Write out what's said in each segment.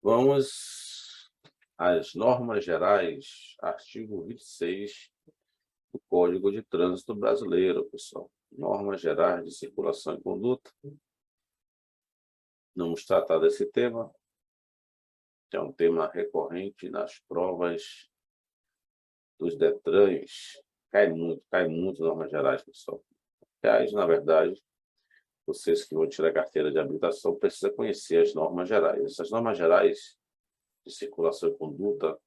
Vamos às normas gerais, artigo 26 do Código de Trânsito Brasileiro, pessoal. Normas gerais de circulação e conduta. Vamos tratar desse tema, que é um tema recorrente nas provas dos DETRANs. Cai muito normas gerais, pessoal. Aliás, na verdade, vocês que vão tirar a carteira de habilitação precisam conhecer as normas gerais. Essas normas gerais de circulação e conduta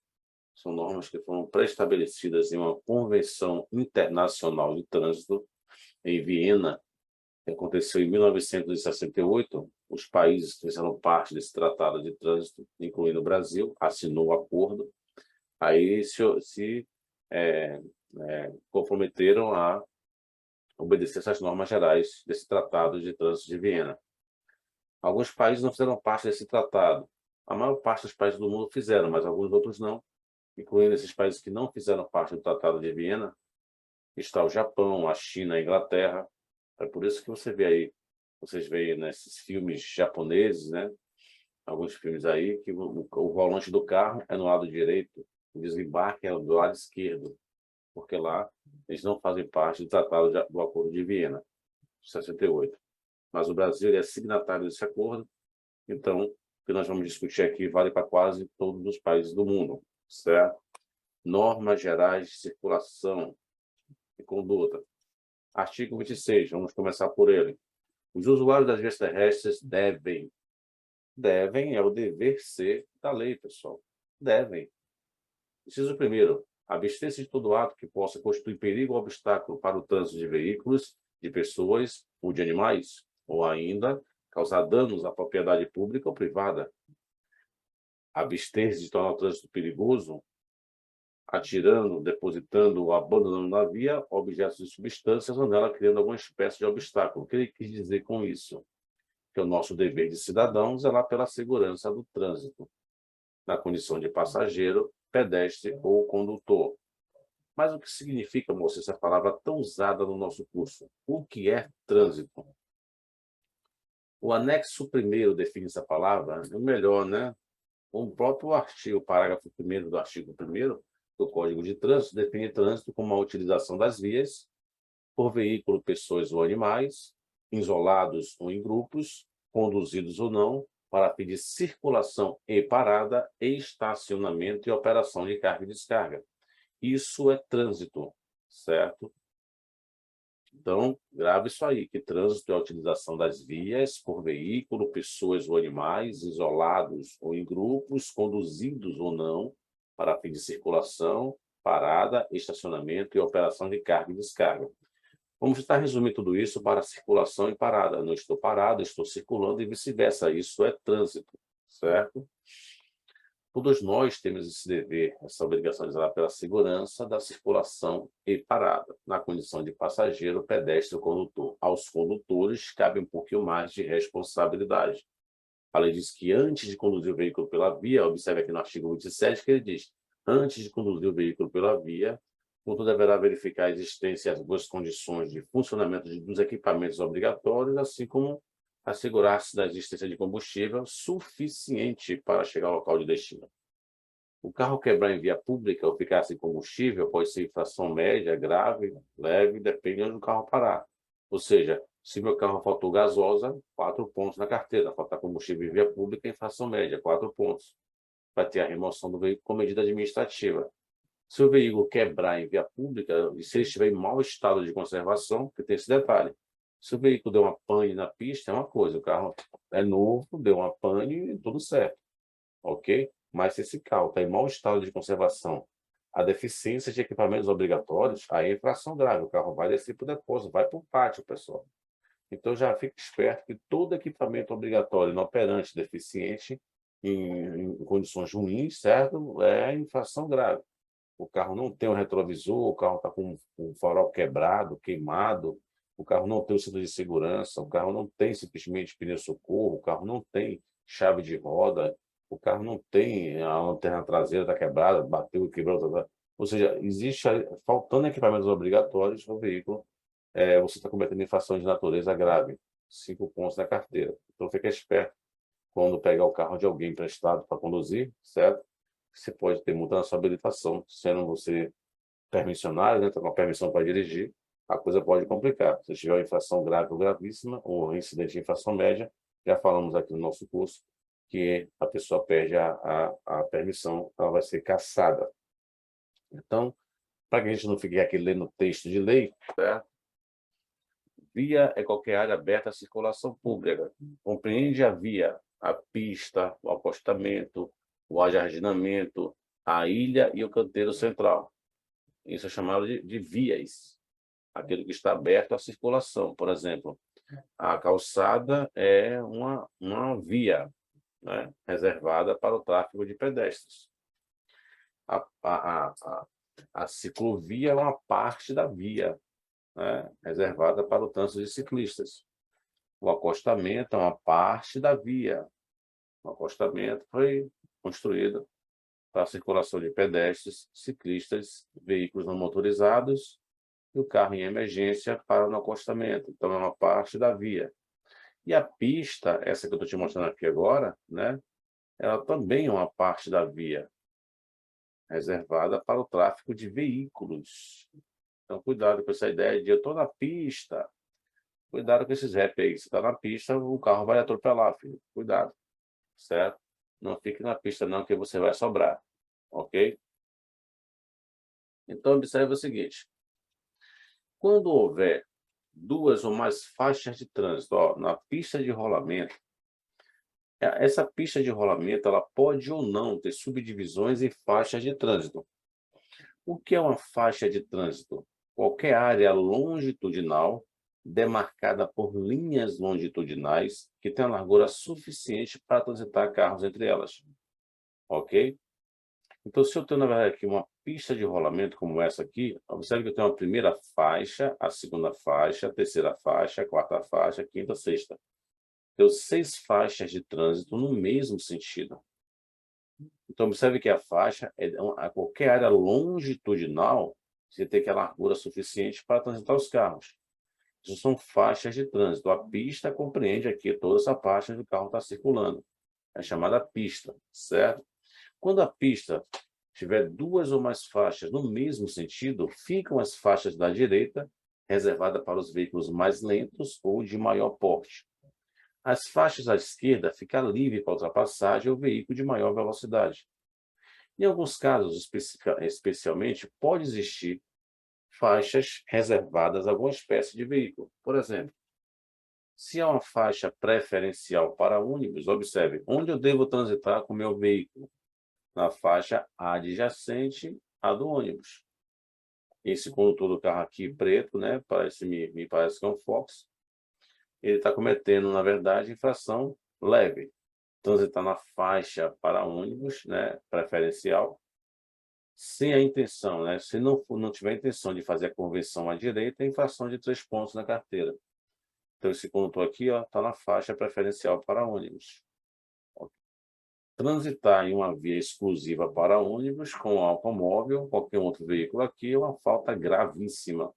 são normas que foram pré-estabelecidas em uma Convenção Internacional de Trânsito, em Viena, que aconteceu em 1968. Os países que fizeram parte desse tratado de trânsito, incluindo o Brasil, assinou o acordo, aí se comprometeram a obedecer essas normas gerais desse tratado de trânsito de Viena. Alguns países não fizeram parte desse tratado. A maior parte dos países do mundo fizeram, mas alguns outros não, incluindo esses países que não fizeram parte do Tratado de Viena, está o Japão, a China, a Inglaterra. É por isso que vocês veem nesses filmes japoneses, né? Alguns filmes aí, que o volante do carro é no lado direito, o desembarque é do lado esquerdo, porque lá eles não fazem parte do Tratado do Acordo de Viena, de 68. Mas o Brasil é signatário desse acordo, então o que nós vamos discutir aqui vale para quase todos os países do mundo, certo? Normas gerais de circulação e conduta. Artigo 26, vamos começar por ele. Os usuários das vias terrestres devem é o dever ser da lei, pessoal. Devem. Inciso primeiro, abster-se de todo ato que possa constituir perigo ou obstáculo para o trânsito de veículos, de pessoas ou de animais, ou ainda causar danos à propriedade pública ou privada. Abster-se de tornar o trânsito perigoso, atirando, depositando ou abandonando na via objetos de substâncias ou nela criando alguma espécie de obstáculo. O que ele quis dizer com isso? Que é o nosso dever de cidadão zelar pela segurança do trânsito, na condição de passageiro, pedestre ou condutor. Mas o que significa, moça, essa palavra tão usada no nosso curso? O que é trânsito? O anexo primeiro define essa palavra, o melhor, né? O próprio artigo, parágrafo 1º do artigo 1º do Código de Trânsito define trânsito como a utilização das vias por veículo, pessoas ou animais, isolados ou em grupos, conduzidos ou não, para fim de circulação e parada, e estacionamento e operação de carga e descarga. Isso é trânsito, certo? Então, grave isso aí, que trânsito é a utilização das vias por veículo, pessoas ou animais, isolados ou em grupos, conduzidos ou não, para fim de circulação, parada, estacionamento e operação de carga e descarga. Vamos tentar resumir tudo isso para circulação e parada. Não estou parado, estou circulando e vice-versa. Isso é trânsito, certo? Todos nós temos esse dever, essa obrigação de zelar pela segurança da circulação e parada, na condição de passageiro, pedestre ou condutor. Aos condutores cabe um pouquinho mais de responsabilidade. A lei diz que antes de conduzir o veículo pela via, observe aqui no artigo 27 que ele diz, antes de conduzir o veículo pela via, o condutor deverá verificar a existência e as boas condições de funcionamento dos equipamentos obrigatórios, assim como assegurar-se da existência de combustível suficiente para chegar ao local de destino. O carro quebrar em via pública ou ficar sem combustível pode ser infração média, grave, leve, depende de onde o carro parar. Ou seja, se meu carro faltou gasosa, 4 pontos na carteira. Faltar combustível em via pública, infração média, 4 pontos. Vai ter a remoção do veículo com medida administrativa. Se o veículo quebrar em via pública, e se ele estiver em mau estado de conservação, porque tem esse detalhe, se o veículo deu uma pane na pista, é uma coisa, o carro é novo, deu uma pane, tudo certo, ok? Mas se esse carro está em mau estado de conservação, a deficiência de equipamentos obrigatórios, aí é infração grave, o carro vai descer para o depósito, vai para o pátio, pessoal. Então já fique esperto que todo equipamento obrigatório inoperante, deficiente, em condições ruins, certo? É infração grave. O carro não tem o retrovisor, o carro está com o farol quebrado, queimado, o carro não tem o cinto de segurança, o carro não tem simplesmente pneu-socorro, o carro não tem chave de roda, o carro não tem a lanterna traseira está quebrada, bateu e quebrou. Ou seja, existe, faltando equipamentos obrigatórios no veículo, você está cometendo infração de natureza grave, 5 pontos na carteira. Então, fique esperto quando pegar o carro de alguém emprestado para conduzir, certo? Você pode ter multa na sua habilitação, sendo você permissionário, né, tá com a permissão para dirigir, a coisa pode complicar. Se tiver uma infração grave ou gravíssima, ou incidente de infração média, já falamos aqui no nosso curso, que a pessoa perde a permissão, ela vai ser cassada. Então, para que a gente não fique aqui lendo texto de lei, certo? Via é qualquer área aberta à circulação pública. Compreende a via, a pista, o acostamento, o ajardinamento, a ilha e o canteiro central. Isso é chamado de vias, aquilo que está aberto à circulação. Por exemplo, a calçada é uma via, né, reservada para o tráfego de pedestres. A ciclovia é uma parte da via, né, reservada para o trânsito de ciclistas. O acostamento é uma parte da via. O acostamento foi construído para a circulação de pedestres, ciclistas, veículos não motorizados e o carro em emergência para no acostamento. Então, é uma parte da via. E a pista, essa que eu estou te mostrando aqui agora, né, ela também é uma parte da via, reservada para o tráfego de veículos. Então, cuidado com essa ideia de eu estou na pista. Cuidado com esses rap aí. Você está na pista, o carro vai atropelar, filho. Cuidado, certo? Não fique na pista não, que você vai sobrar, ok? Então, observe o seguinte. Quando houver duas ou mais faixas de trânsito, ó, na pista de rolamento, essa pista de rolamento ela pode ou não ter subdivisões e faixas de trânsito. O que é uma faixa de trânsito? Qualquer área longitudinal demarcada por linhas longitudinais que tem a largura suficiente para transitar carros entre elas. Ok? Então, se eu tenho, na verdade, aqui uma pista de rolamento como essa aqui, observe que eu tenho a primeira faixa, a segunda faixa, a terceira faixa, a quarta faixa, a quinta, a sexta. Tenho 6 faixas de trânsito no mesmo sentido. Então, observe que a faixa é a qualquer área longitudinal, você tem que ter a largura suficiente para transitar os carros. Isso são faixas de trânsito. A pista compreende aqui toda essa faixa que o carro está circulando. É chamada pista, certo? Quando a pista tiver 2 ou mais faixas no mesmo sentido, ficam as faixas da direita, reservadas para os veículos mais lentos ou de maior porte. As faixas à esquerda ficam livres para ultrapassagem ou veículo de maior velocidade. Em alguns casos, especialmente, pode existir faixas reservadas a alguma espécie de veículo. Por exemplo, se há uma faixa preferencial para ônibus, observe, onde eu devo transitar com o meu veículo? Na faixa adjacente à do ônibus. Esse condutor do carro aqui preto, né, me parece que é um Fox, ele está cometendo, na verdade, infração leve. Transitar na faixa para ônibus, né, preferencial, sem a intenção, né, se não tiver a intenção de fazer a conversão à direita, é infração de 3 pontos na carteira. Então, esse condutor aqui está na faixa preferencial para ônibus. Transitar em uma via exclusiva para ônibus com automóvel, qualquer outro veículo aqui, é uma falta gravíssima.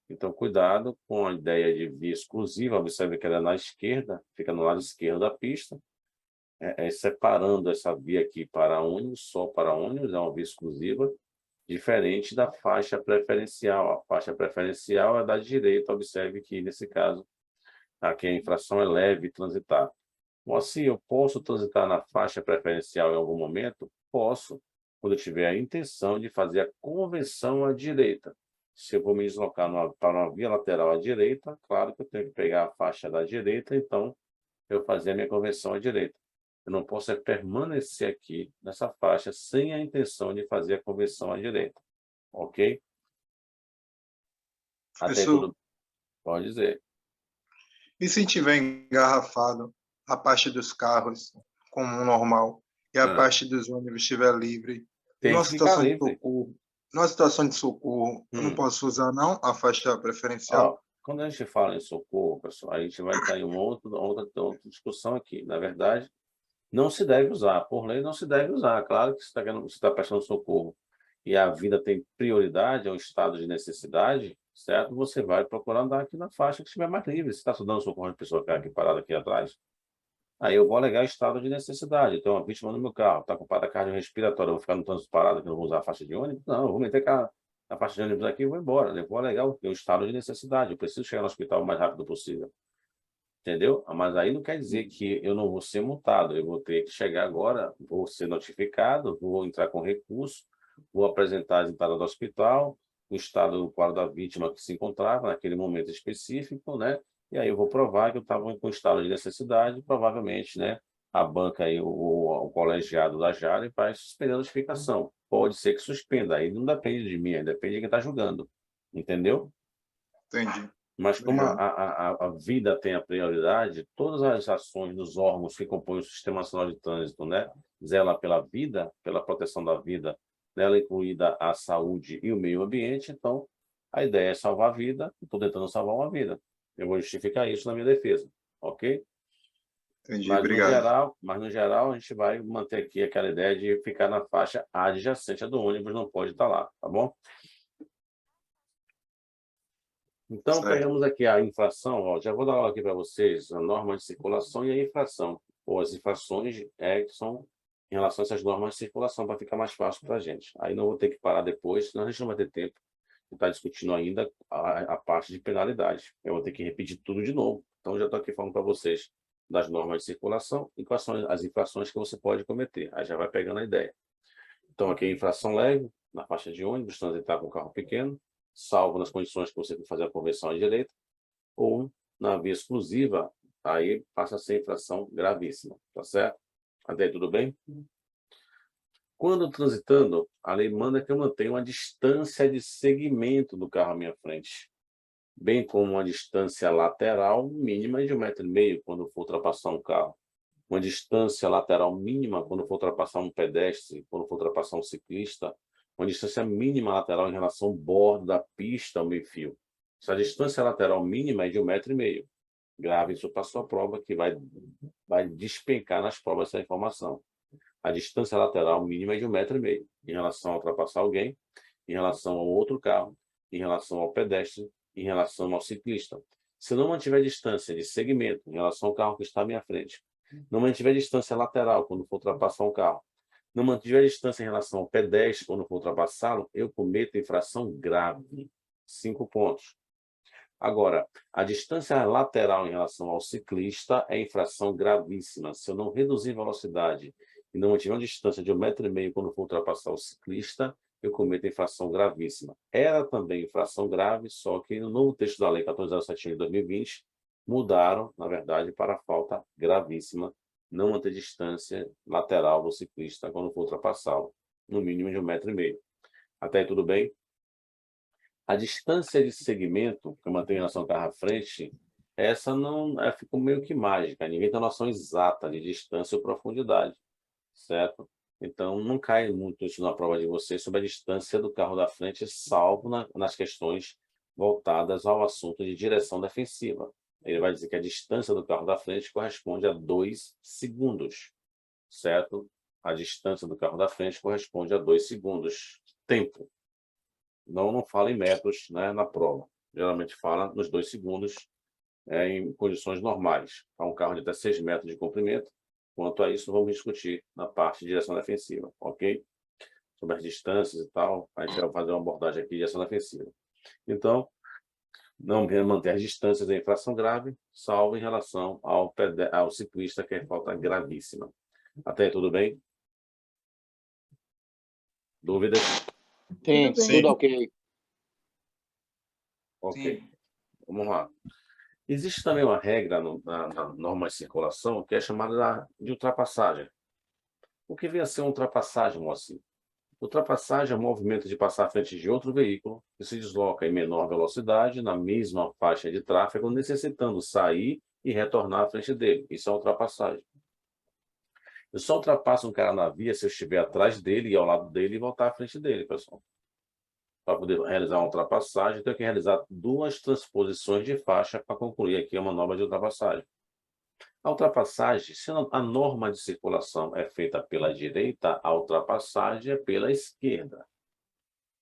Então, cuidado com a ideia de via exclusiva. Observe que ela é na esquerda, fica no lado esquerdo da pista, separando essa via aqui para ônibus, só para ônibus, é uma via exclusiva, diferente da faixa preferencial. A faixa preferencial é da direita, observe que, nesse caso, aqui a infração é leve transitar. Bom, assim, eu posso transitar na faixa preferencial em algum momento? Posso, quando eu tiver a intenção de fazer a conversão à direita. Se eu vou me deslocar para uma via lateral à direita, claro que eu tenho que pegar a faixa da direita, então eu fazer a minha conversão à direita. Eu não posso permanecer aqui nessa faixa sem a intenção de fazer a conversão à direita. Ok? Até Professor, tudo pode dizer. e se tiver engarrafado a parte dos carros como normal e a Ah, parte dos ônibus estiver livre, tem numa que ficar situação de livre. socorro, numa situação de socorro, eu não posso usar não a faixa preferencial? Ó, quando a gente fala em socorro, pessoal, a gente vai estar em uma outra discussão aqui. Na verdade, não se deve usar. Por lei, não se deve usar. Claro que você está prestando socorro e a vida tem prioridade, é um estado de necessidade, certo? Você vai procurar andar aqui na faixa que estiver mais livre. Você está dando socorro de pessoa que está aqui parada aqui atrás. Aí eu vou alegar estado de necessidade. Eu tenho uma vítima no meu carro, está com parada cardiorrespiratória, eu vou ficar no trânsito parado, que eu não vou usar a faixa de ônibus? Não, eu vou meter a faixa de ônibus aqui e vou embora. Eu vou alegar o estado de necessidade. Eu preciso chegar no hospital o mais rápido possível. Entendeu? Mas aí não quer dizer que eu não vou ser multado. Eu vou ter que chegar agora, vou ser notificado, vou entrar com recurso, vou apresentar as entradas do hospital, o estado do quadro da vítima que se encontrava naquele momento específico, né? E aí eu vou provar que eu estava com estado de necessidade, provavelmente, né? A banca aí, o colegiado da Jari vai suspender a notificação. Pode ser que suspenda, aí não depende de mim, aí depende de quem está julgando. Entendeu? Entendi. Mas como Obrigado. a vida tem a prioridade, todas as ações dos órgãos que compõem o Sistema Nacional de Trânsito, né, zela pela vida, pela proteção da vida, nela incluída a saúde e o meio ambiente, então a ideia é salvar a vida, estou tentando salvar uma vida. Eu vou justificar isso na minha defesa, ok? Entendi. Obrigado. Mas no geral a gente vai manter aqui aquela ideia de ficar na faixa adjacente à do ônibus, não pode estar lá, tá bom? Então, Certo. pegamos aqui a inflação, ó, já vou dar aqui para vocês a norma de circulação e a inflação, ou as infrações que são em relação a essas normas de circulação, para ficar mais fácil para a gente. Aí não vou ter que parar depois, senão a gente não vai ter tempo de estar discutindo ainda a parte de penalidade. Eu vou ter que repetir tudo de novo. Então, já estou aqui falando para vocês das normas de circulação e quais são as infrações que você pode cometer. Aí já vai pegando a ideia. Então, aqui a infração leve, na faixa de ônibus, transitar com carro pequeno, salvo nas condições que você for fazer a conversão à direita, ou na via exclusiva, aí passa a ser infração gravíssima, tá certo? Até aí tudo bem? Quando transitando, a lei manda que eu mantenha uma distância de segmento do carro à minha frente, bem como uma distância lateral mínima de 1,5 m quando for ultrapassar um carro, uma distância lateral mínima quando for ultrapassar um pedestre, quando for ultrapassar um ciclista, uma distância mínima lateral em relação ao bordo da pista ao meio-fio. Se a distância lateral mínima é de 1,5 m, grave isso para a sua prova, que vai despencar nas provas essa informação. A distância lateral mínima é de 1,5 m em relação a ultrapassar alguém, em relação ao outro carro, em relação ao pedestre, em relação ao ciclista. Se eu não mantiver distância de segmento em relação ao carro que está à minha frente, não mantiver distância lateral quando for ultrapassar um carro, não mantiver distância em relação ao pedestre quando for ultrapassá-lo, eu cometo infração grave. 5 pontos. Agora, a distância lateral em relação ao ciclista é infração gravíssima. Se eu não reduzir velocidade e não mantiver uma distância de 1,5 m quando for ultrapassar o ciclista, eu cometo infração gravíssima. Era também infração grave, só que no novo texto da Lei 1407 de 2020, mudaram, na verdade, para falta gravíssima, não manter distância lateral do ciclista quando for ultrapassá-lo, no mínimo de 1,5 m. Até aí tudo bem? A distância de segmento que eu mantenho em relação ao carro à frente, essa não ficou meio que mágica, ninguém tem noção exata de distância ou profundidade, certo? Então, não cai muito isso na prova de vocês sobre a distância do carro da frente, salvo nas questões voltadas ao assunto de direção defensiva. Ele vai dizer que a distância do carro da frente corresponde a 2 segundos, certo? A distância do carro da frente corresponde a 2 segundos. Tempo. Não fala em metros, né, na prova. Geralmente fala nos 2 segundos em condições normais. Para um carro de até 6 metros de comprimento. Quanto a isso, vamos discutir na parte de direção defensiva, ok? Sobre as distâncias e tal, a gente vai fazer uma abordagem aqui de direção defensiva. Então, não manter as distâncias é infração grave, salvo em relação ao ciclista, que é falta gravíssima. Até aí, tudo bem? Dúvidas? Sim, Sim. tudo ok. Ok. Vamos lá. Existe também uma regra na norma de circulação que é chamada de ultrapassagem. O que vem a ser uma ultrapassagem, Moacir? Ultrapassagem é o movimento de passar à frente de outro veículo que se desloca em menor velocidade na mesma faixa de tráfego, necessitando sair e retornar à frente dele. Isso é ultrapassagem. Eu só ultrapasso um cara na via se eu estiver atrás dele e ao lado dele e voltar à frente dele, pessoal. Para poder realizar uma ultrapassagem, eu tenho que realizar 2 transposições de faixa para concluir aqui uma norma de ultrapassagem. A ultrapassagem, se a norma de circulação é feita pela direita, a ultrapassagem é pela esquerda.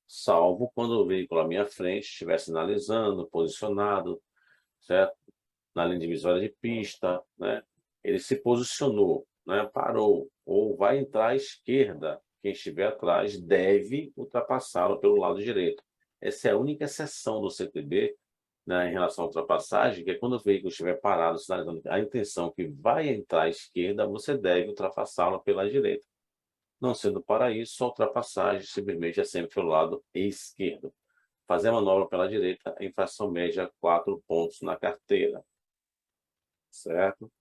Salvo quando o veículo à minha frente estiver sinalizando, posicionado, certo? Na linha divisória de pista, né? ele se posicionou, né, parou, ou vai entrar à esquerda, quem estiver atrás deve ultrapassá-lo pelo lado direito. Essa é a única exceção do CTB, né, em relação à ultrapassagem, que é quando o veículo estiver parado, sinalizando a intenção que vai entrar à esquerda, você deve ultrapassá-lo pela direita. Não sendo para isso, a ultrapassagem simplesmente é sempre pelo lado esquerdo. Fazer a manobra pela direita, a infração média 4 pontos na carteira. Certo?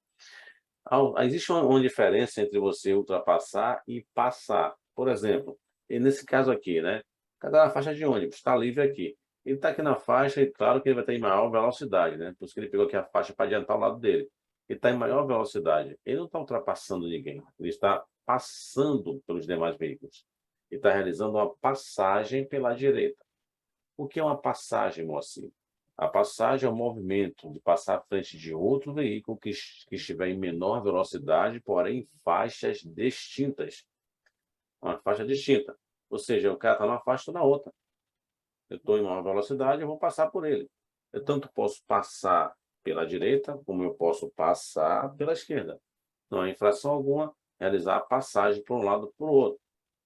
Existe uma diferença entre você ultrapassar e passar. Por exemplo, e nesse caso aqui, né? Cadê a faixa de ônibus? Está livre aqui. Ele está aqui na faixa e claro que ele vai ter em maior velocidade, né? Por isso que ele pegou aqui a faixa para adiantar o lado dele. Ele está em maior velocidade. Ele não está ultrapassando ninguém. Ele está passando pelos demais veículos. Ele está realizando uma passagem pela direita. O que é uma passagem, Moacir? A passagem é o movimento de passar à frente de outro veículo que estiver em menor velocidade, porém em faixas distintas. Uma faixa distinta. Ou seja, o cara está numa faixa, estou na outra. Eu estou em maior velocidade, eu vou passar por ele. Eu tanto posso passar pela direita, como eu posso passar pela esquerda. Não há infração alguma realizar a passagem para um lado para o outro,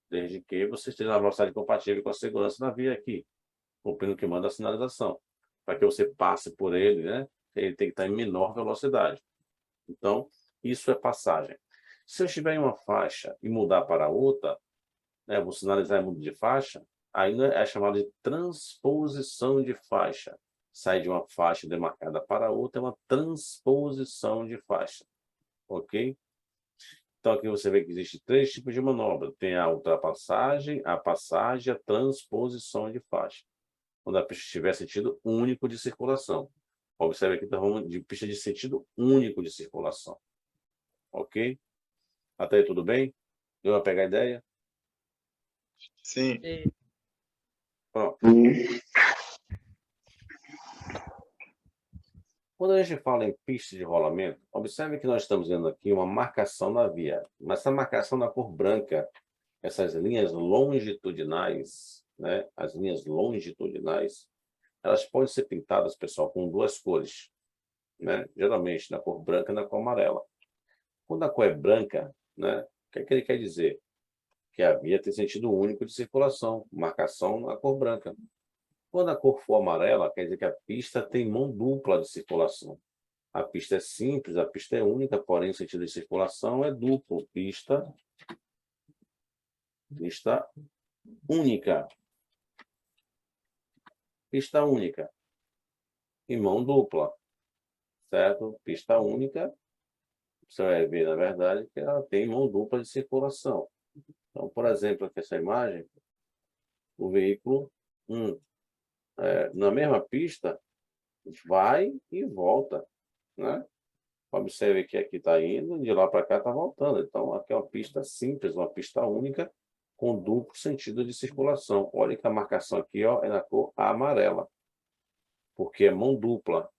desde que você esteja na velocidade compatível com a segurança da via aqui, cumprindo o que manda a sinalização. Para que você passe por ele, né, ele tem que estar em menor velocidade. Então, isso é passagem. Se eu estiver em uma faixa e mudar para outra, né, vou sinalizar mundo de faixa, aí é chamado de transposição de faixa. Sai de uma faixa demarcada para outra, é uma transposição de faixa. Ok? Então, aqui você vê que existe 3 tipos de manobra. Tem a ultrapassagem, a passagem e a transposição de faixa. Quando a pista tiver sentido único de circulação. Observe aqui, estamos de pista de sentido único de circulação. Ok? Até aí tudo bem? Deu para pegar a ideia? Sim. Pronto. Quando a gente fala em pista de rolamento, observe que nós estamos vendo aqui uma marcação na via. Mas essa marcação na cor branca, essas linhas longitudinais, né? As linhas longitudinais, elas podem ser pintadas, pessoal, com 2 cores, né? Geralmente na cor branca e na cor amarela. Quando a cor é branca, né? O que ele quer dizer? Que a via tem sentido único de circulação, marcação na cor branca. Quando a cor for amarela, quer dizer que a pista tem mão dupla de circulação. A pista é simples, a pista é única, porém o sentido de circulação é duplo. Pista única. Pista única. E mão dupla. Certo? Pista única, você vai ver, na verdade, que ela tem mão dupla de circulação. Então, por exemplo, aqui essa imagem, o veículo 1, na mesma pista, vai e volta, né? Observe que aqui está indo, de lá para cá está voltando. Então, aqui é uma pista simples, uma pista única, com duplo sentido de circulação. Olha que a marcação aqui, ó, é na cor amarela, porque é mão dupla.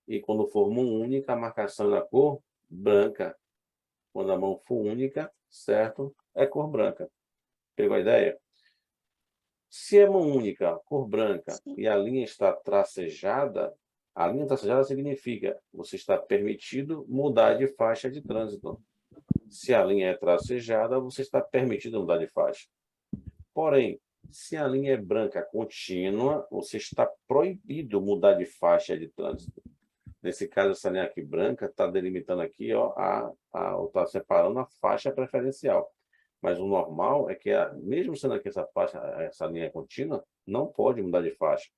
E quando for mão única, a marcação é na cor branca. Quando a mão for única, certo? É cor branca. Pegou a ideia? Se é mão única, cor branca, e a linha está tracejada, a linha tracejada significa você está permitido mudar de faixa de trânsito. Se a linha é tracejada, você está permitido mudar de faixa. Porém, se a linha é branca contínua, você está proibido mudar de faixa de trânsito. Nesse caso, essa linha aqui branca está delimitando aqui, ó, está separando a faixa preferencial. Mas o normal é que, mesmo sendo aqui essa linha contínua, não pode mudar de faixa,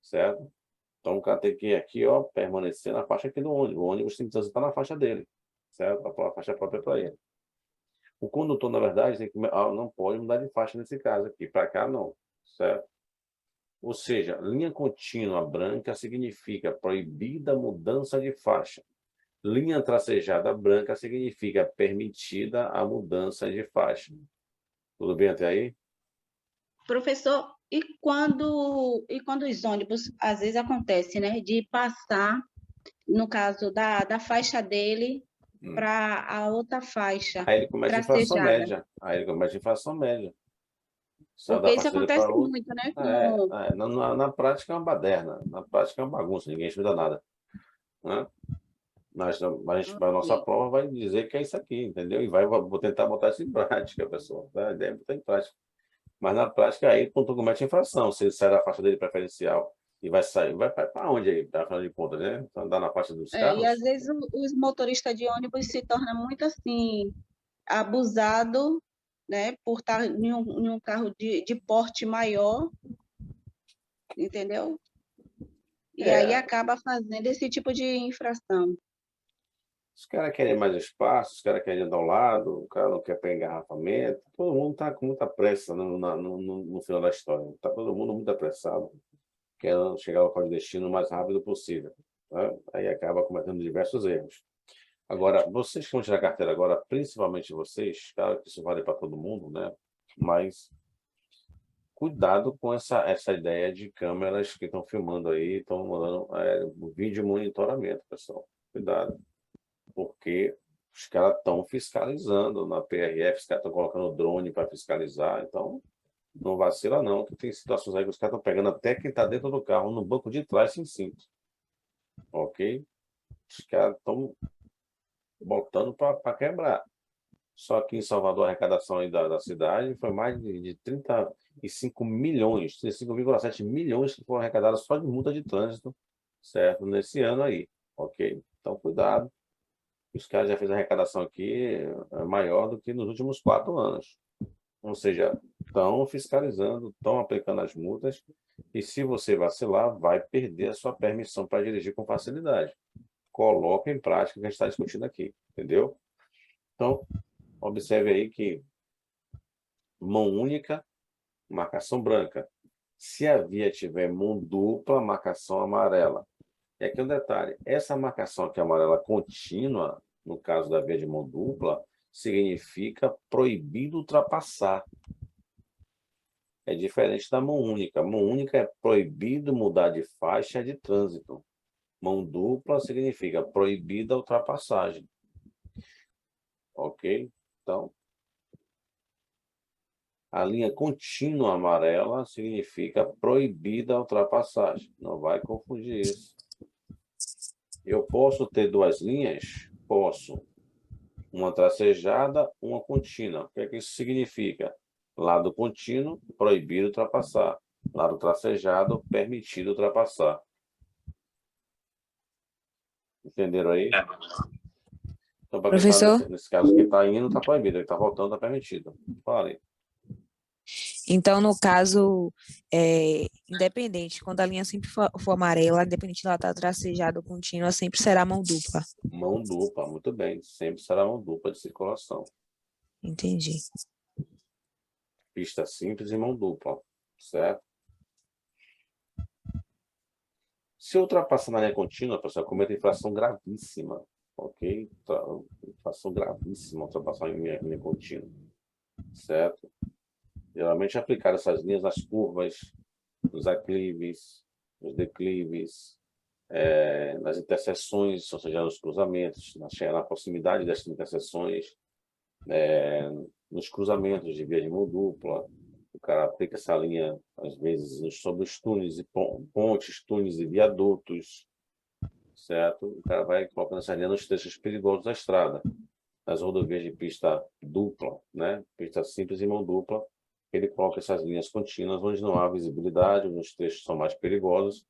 certo? Então, o cara tem que ir aqui, ó, permanecer na faixa aqui do ônibus. O ônibus tem que transitar na faixa dele, certo? A faixa própria para ele. O condutor, na verdade, não pode mudar de faixa nesse caso aqui. Para cá, não, certo? Ou seja, linha contínua branca significa proibida mudança de faixa. Linha tracejada branca significa permitida a mudança de faixa. Tudo bem até aí? Professor, e quando os ônibus, às vezes acontece, né, de passar, no caso da faixa dele, para a outra faixa, Aí ele começa a infração tracejada? média. Aí ele começa a infração média. Saiu da Porque isso faixa dele acontece para outra. muito, né? Na prática é uma baderna. Na prática é uma bagunça, ninguém estuda nada. Né? A nossa prova vai dizer que é isso aqui, entendeu? E vou tentar botar isso em prática, pessoal. Tá? A ideia é botar em prática. Mas na prática, aí, quando tu comete infração, se ele sai da faixa dele preferencial e vai sair, vai para onde aí, afinal de contas, né? Andar na faixa dos E às carros? vezes os motoristas de ônibus se tornam muito assim, abusado, né, por estar em um carro de porte maior, entendeu? E aí É, acaba fazendo esse tipo de infração. os caras querem mais espaço, os caras querem andar ao lado, o cara não quer pegar engarrafamento, todo mundo está com muita pressa no final da história. Está todo mundo muito apressado, querendo chegar ao local de destino o mais rápido possível. Né? Aí acaba cometendo diversos erros. Agora, vocês que vão tirar carteira agora, principalmente vocês, claro que isso vale para todo mundo, né? Mas cuidado com essa ideia de câmeras que estão filmando aí, estão mandando vídeo monitoramento, pessoal. Cuidado, porque os caras estão fiscalizando na PRF, os caras estão colocando drone para fiscalizar, então não vacila não, que tem situações aí que os caras estão pegando até quem está dentro do carro, no banco de trás sem cinto, ok? Os caras estão botando para quebrar. Só que em Salvador, a arrecadação aí da cidade foi mais de 35 milhões, 35,7 milhões que foram arrecadados só de multa de trânsito, certo? Nesse ano aí, ok? Então, cuidado. Os caras já fez a arrecadação aqui maior do que nos últimos 4 anos. Ou seja, estão fiscalizando, estão aplicando as multas, e se você vacilar, vai perder a sua permissão para dirigir com facilidade. Coloca em prática o que a gente está discutindo aqui, entendeu? Então, observe aí que mão única, marcação branca. Se a via tiver mão dupla, marcação amarela. E aqui um detalhe, essa marcação aqui amarela contínua, no caso da via de mão dupla, significa proibido ultrapassar. É diferente da mão única. Mão única é proibido mudar de faixa de trânsito. Mão dupla significa proibida a ultrapassagem. Ok? Então, a linha contínua amarela significa proibida a ultrapassagem. Não vai confundir isso. Eu posso ter 2 linhas? Posso. Uma tracejada, uma contínua. O que é que isso significa? Lado contínuo, proibido ultrapassar. Lado tracejado, permitido ultrapassar. Entenderam aí? Então, para quem está Professor, nesse caso, quem está indo, está proibido. Quem está voltando, está permitido. Fale. então no caso, independente, quando a linha sempre for amarela, independente de ela estar tracejada ou contínua, sempre será mão dupla. Mão dupla, muito bem. Sempre será mão dupla de circulação. Entendi. Pista simples e mão dupla, certo? Se ultrapassar na linha contínua, pessoal, comete infração gravíssima, ok? Infração gravíssima ultrapassar em linha contínua, certo? Geralmente aplicar essas linhas nas curvas, nos aclives, nos declives, nas interseções, ou seja, nos cruzamentos, na proximidade dessas interseções, nos cruzamentos de via de mão dupla. O cara aplica essa linha, às vezes, sobre os túneis e pontes, túneis e viadutos, certo? O cara vai colocando essa linha nos trechos perigosos da estrada, nas rodovias de pista dupla, né? Pista simples e mão dupla. Ele coloca essas linhas contínuas onde não há visibilidade, onde os trechos são mais perigosos,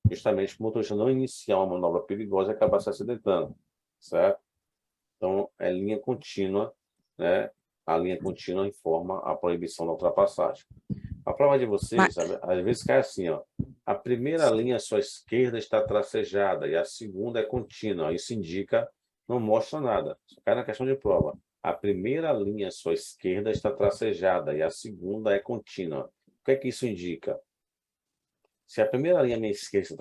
justamente para o motorista não iniciar uma manobra perigosa e acabar se acidentando, certo? Então, é linha contínua, né? A linha contínua informa a proibição da ultrapassagem. A prova de vocês, às vezes cai assim, ó. A primeira linha à sua esquerda está tracejada e a segunda é contínua. Isso indica, não mostra nada. Isso cai na questão de prova. A primeira linha à sua esquerda está tracejada e a segunda é contínua. O que é que isso indica? Se a primeira linha à minha esquerda está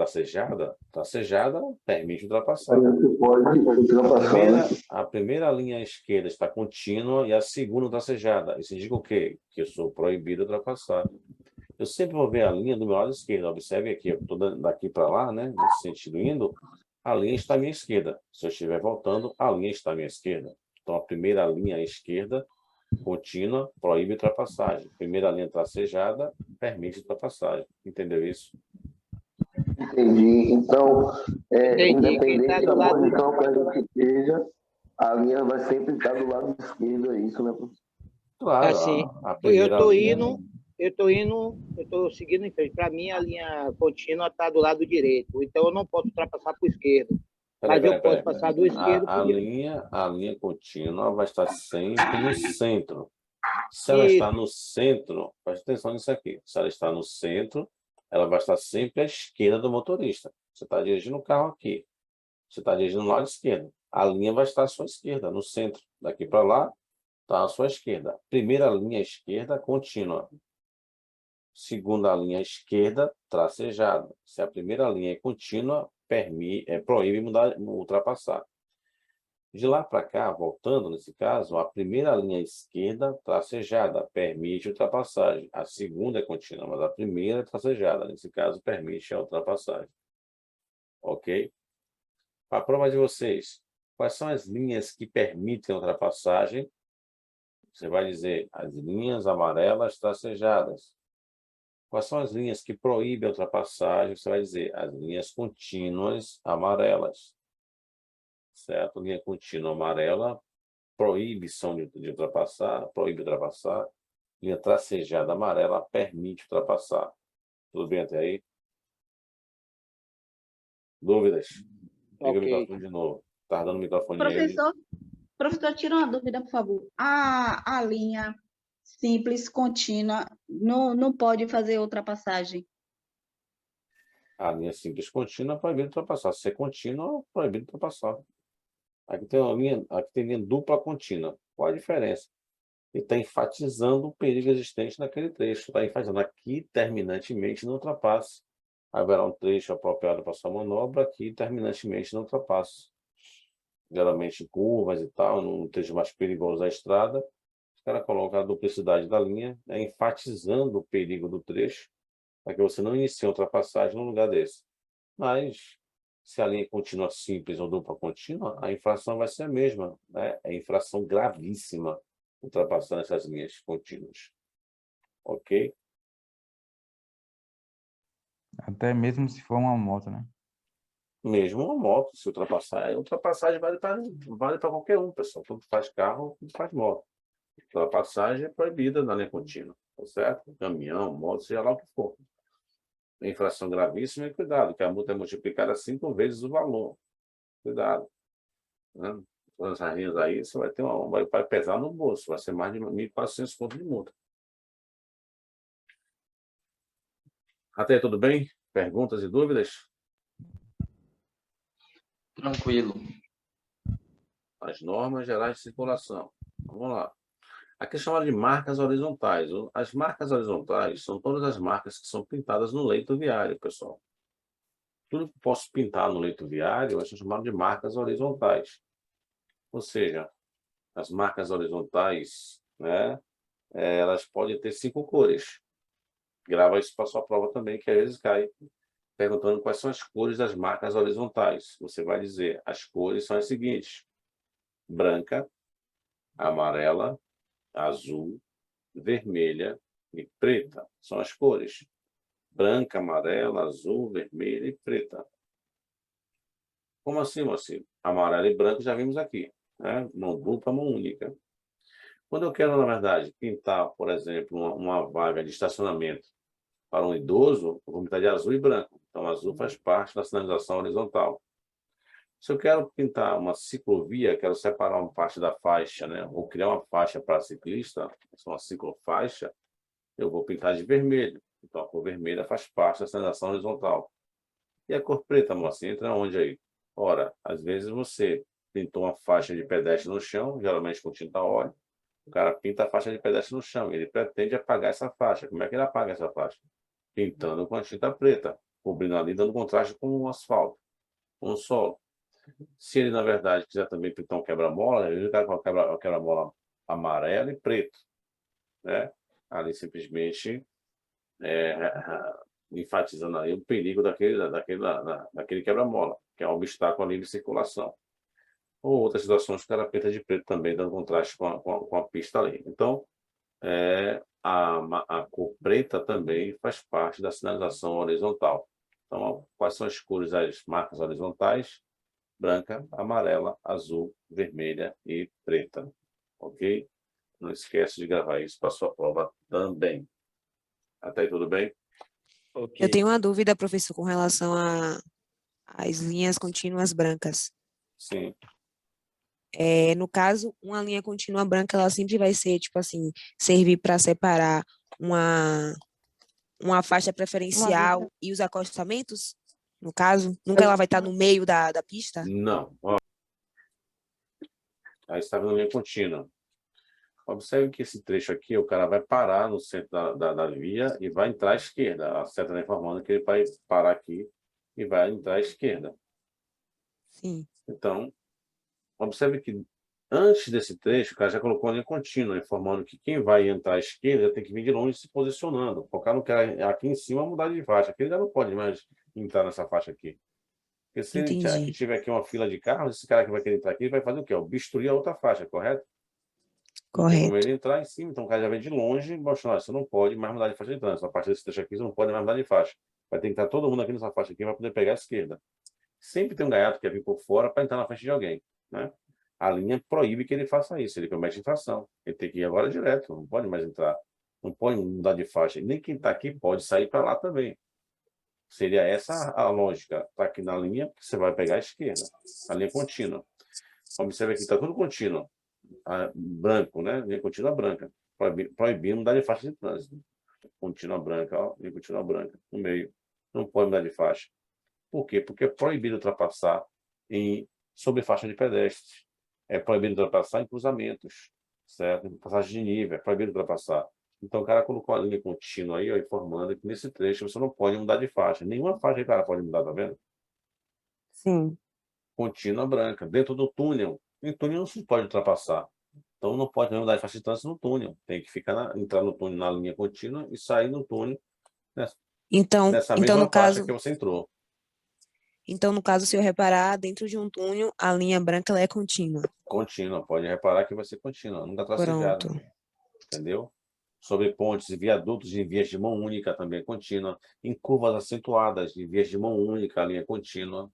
tracejada permite ultrapassar. A primeira linha à esquerda está contínua e a segunda tracejada. Isso indica o quê? Que eu sou proibido de ultrapassar. Eu sempre vou ver a linha do meu lado esquerdo. Observe aqui, eu estou daqui para lá, né? Nesse sentido indo, a linha está à minha esquerda. Se eu estiver voltando, a linha está à minha esquerda. Então, a primeira linha à esquerda, contínua, proíbe ultrapassagem. Primeira linha tracejada, permite ultrapassagem. Entendeu isso? Entendi. Então, Entendi. Quem está independente do da lado. posição que a gente esteja, a linha vai sempre estar do lado esquerdo, é isso, né, professor? Claro, Assim, a eu primeira estou linha... eu estou seguindo em frente. Para mim, a linha contínua está do lado direito. Então, eu não posso ultrapassar para o esquerdo. Mas eu posso passar do esquerdo para o direito. A linha contínua vai estar sempre no centro. Se ela Isso. está no centro, preste atenção nisso aqui. Se ela está no centro, ela vai estar sempre à esquerda do motorista. Você está dirigindo o carro aqui. Você está dirigindo no lado esquerdo. A linha vai estar à sua esquerda, no centro. Daqui para lá, está à sua esquerda. Primeira linha esquerda, contínua. Segunda linha esquerda, tracejada. Se a primeira linha é contínua, proíbe ultrapassar. De lá para cá, voltando nesse caso, a primeira linha esquerda, tracejada, permite ultrapassagem. A segunda é contínua, mas a primeira é tracejada. Nesse caso, permite a ultrapassagem. Ok? Para a prova de vocês, quais são as linhas que permitem a ultrapassagem? Você vai dizer as linhas amarelas tracejadas. Quais são as linhas que proíbem a ultrapassagem? Você vai dizer as linhas contínuas amarelas. Certo? Linha contínua amarela, proibição de ultrapassar, proíbe ultrapassar. Linha tracejada amarela, permite ultrapassar. Tudo bem até aí? Dúvidas? Liga o microfone de novo. Está dando o microfone aí. Professor, tira uma dúvida, por favor. A linha simples, contínua, não pode fazer ultrapassagem. A linha simples contínua, proibido ultrapassar. Se é contínua, proibido ultrapassar. Aqui tem linha dupla contínua. Qual a diferença? Ele está enfatizando o perigo existente naquele trecho. Está enfatizando aqui, terminantemente, não ultrapasse. Haverá um trecho apropriado para sua manobra, aqui, terminantemente, não ultrapasse. Geralmente em curvas e tal, num trecho mais perigoso da estrada, os caras colocam a duplicidade da linha, enfatizando o perigo do trecho, para que você não inicie a ultrapassagem num lugar desse. Mas, se a linha continua simples ou dupla contínua, a infração vai ser a mesma, né? É infração gravíssima ultrapassando essas linhas contínuas. Ok? Até mesmo se for uma moto, né? Mesmo uma moto, se ultrapassar, a ultrapassagem vale para qualquer um, pessoal. Tanto faz carro, tanto faz moto. Ultrapassagem é proibida na linha contínua, tá certo? Caminhão, moto, seja lá o que for. Infração gravíssima, e cuidado, que a multa é multiplicada 5 vezes o valor. Cuidado. Né? Todas as linhas aí, você vai ter vai pesar no bolso, vai ser mais de 1.400 pontos de multa. Até aí, tudo bem? Perguntas e dúvidas? Tranquilo. As normas gerais de circulação. Vamos lá. Aqui é chamada de marcas horizontais. As marcas horizontais são todas as marcas que são pintadas no leito viário, pessoal. Tudo que posso pintar no leito viário é chamado de marcas horizontais. Ou seja, as marcas horizontais, né, elas podem ter 5 cores. Grava isso para sua prova também, que às vezes cai perguntando quais são as cores das marcas horizontais. Você vai dizer, as cores são as seguintes: branca, amarela, azul, vermelha e preta. São as cores. Branca, amarela, azul, vermelha e preta. Como assim, Moacir? Amarelo e branco já vimos aqui, né? Mão dupla, mão única. Quando eu quero, na verdade, pintar, por exemplo, uma vaga de estacionamento para um idoso, eu vou pintar de azul e branco. Então, azul faz parte da sinalização horizontal. Se eu quero pintar uma ciclovia, quero separar uma parte da faixa, né? Ou criar uma faixa para ciclista, uma ciclofaixa, eu vou pintar de vermelho. Então, a cor vermelha faz parte da sinalização horizontal. E a cor preta, moça, entra onde aí? Ora, às vezes você pintou uma faixa de pedestre no chão, geralmente com tinta óleo. O cara pinta a faixa de pedestre no chão. Ele pretende apagar essa faixa. Como é que ele apaga essa faixa? Pintando com a tinta preta, cobrindo ali, dando contraste com o asfalto, com o solo. Se ele, na verdade, quiser também pintar um quebra-mola, ele vai colocar o quebra-mola amarelo e preto, né? Ali simplesmente enfatizando aí o perigo daquele quebra-mola, que é um obstáculo ali de circulação. Ou outras situações, o cara pinta de preto também, dando contraste com a pista ali. Então, a cor preta também faz parte da sinalização horizontal. Então, quais são as cores, as marcas horizontais? Branca, amarela, azul, vermelha e preta. Ok? Não esquece de gravar isso para a sua prova também. Até aí, tudo bem? Eu tenho uma dúvida, professor, com relação às linhas contínuas brancas. Sim. No caso, uma linha contínua branca, ela sempre vai ser, tipo assim, servir para separar uma faixa preferencial e os acostamentos, no caso? Nunca ela vai estar no meio da pista? Não. Ó. Aí está vendo a linha contínua. Observe que esse trecho aqui, o cara vai parar no centro da via e vai entrar à esquerda. A seta está informando que ele vai parar aqui e vai entrar à esquerda. Sim. Então, observe que antes desse trecho, o cara já colocou a linha contínua, informando que quem vai entrar à esquerda tem que vir de longe se posicionando. O cara não quer aqui em cima mudar de faixa. Aqui ele já não pode mais entrar nessa faixa aqui. Porque se ele Entendi. tiver aqui uma fila de carros, esse cara que vai querer entrar aqui, ele vai fazer o quê? Obstruir a outra faixa, correto? Não tem como Correto. ele entrar em cima, então o cara já vem de longe, mostrando, você não pode mais mudar de faixa de trânsito. A partir desse trecho aqui, você não pode mais mudar de faixa. Vai ter que estar todo mundo aqui nessa faixa aqui para poder pegar a esquerda. Sempre tem um gaiato que quer vir por fora para entrar na frente de alguém, né? A linha proíbe que ele faça isso, ele comete infração. Ele tem que ir agora direto, não pode mais entrar. Não pode mudar de faixa. Nem quem está aqui pode sair para lá também. Seria essa a lógica. Está aqui na linha, você vai pegar a esquerda. A linha contínua. Observe aqui, está tudo contínuo. Branco, né? Linha contínua branca. Proibindo mudar de faixa de trânsito. Contínua branca, ó. Linha contínua branca. No meio. Não pode mudar de faixa. Por quê? Porque é proibido ultrapassar sobre faixa de pedestre. É proibido ultrapassar em cruzamentos, certo? Em passagem de nível, é proibido ultrapassar. Então, o cara colocou a linha contínua aí, ó, informando que nesse trecho você não pode mudar de faixa. Nenhuma faixa o cara pode mudar, tá vendo? Sim. Contínua branca. Dentro do túnel. Em túnel não se pode ultrapassar. Então, não pode mudar de faixa de trânsito no túnel. Tem que entrar no túnel na linha contínua e sair no túnel nessa Então, mesma faixa que você entrou. Então, no caso, se eu reparar, dentro de um túnel, a linha branca ela é contínua. Contínua, pode reparar que vai ser contínua, nunca tracejada, Pronto. entendeu? Sobre pontes e viadutos em vias de mão única também é contínua. Em curvas acentuadas em vias de mão única, a linha é contínua.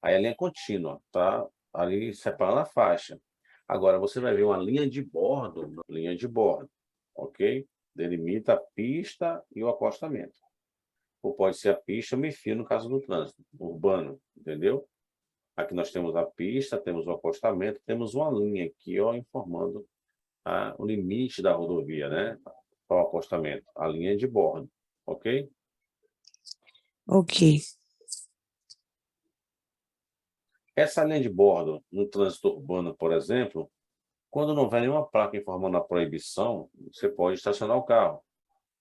Aí a linha é contínua, tá? Ali separando a faixa. Agora, você vai ver uma linha de bordo, ok? Delimita a pista e o acostamento. Ou pode ser a pista meio-fio no caso do trânsito urbano, entendeu? Aqui nós temos a pista, temos o acostamento, temos uma linha aqui, ó, informando o limite da rodovia, né? Para o acostamento, a linha de bordo, ok? Ok. Essa linha de bordo, no trânsito urbano, por exemplo, quando não houver nenhuma placa informando a proibição, você pode estacionar o carro.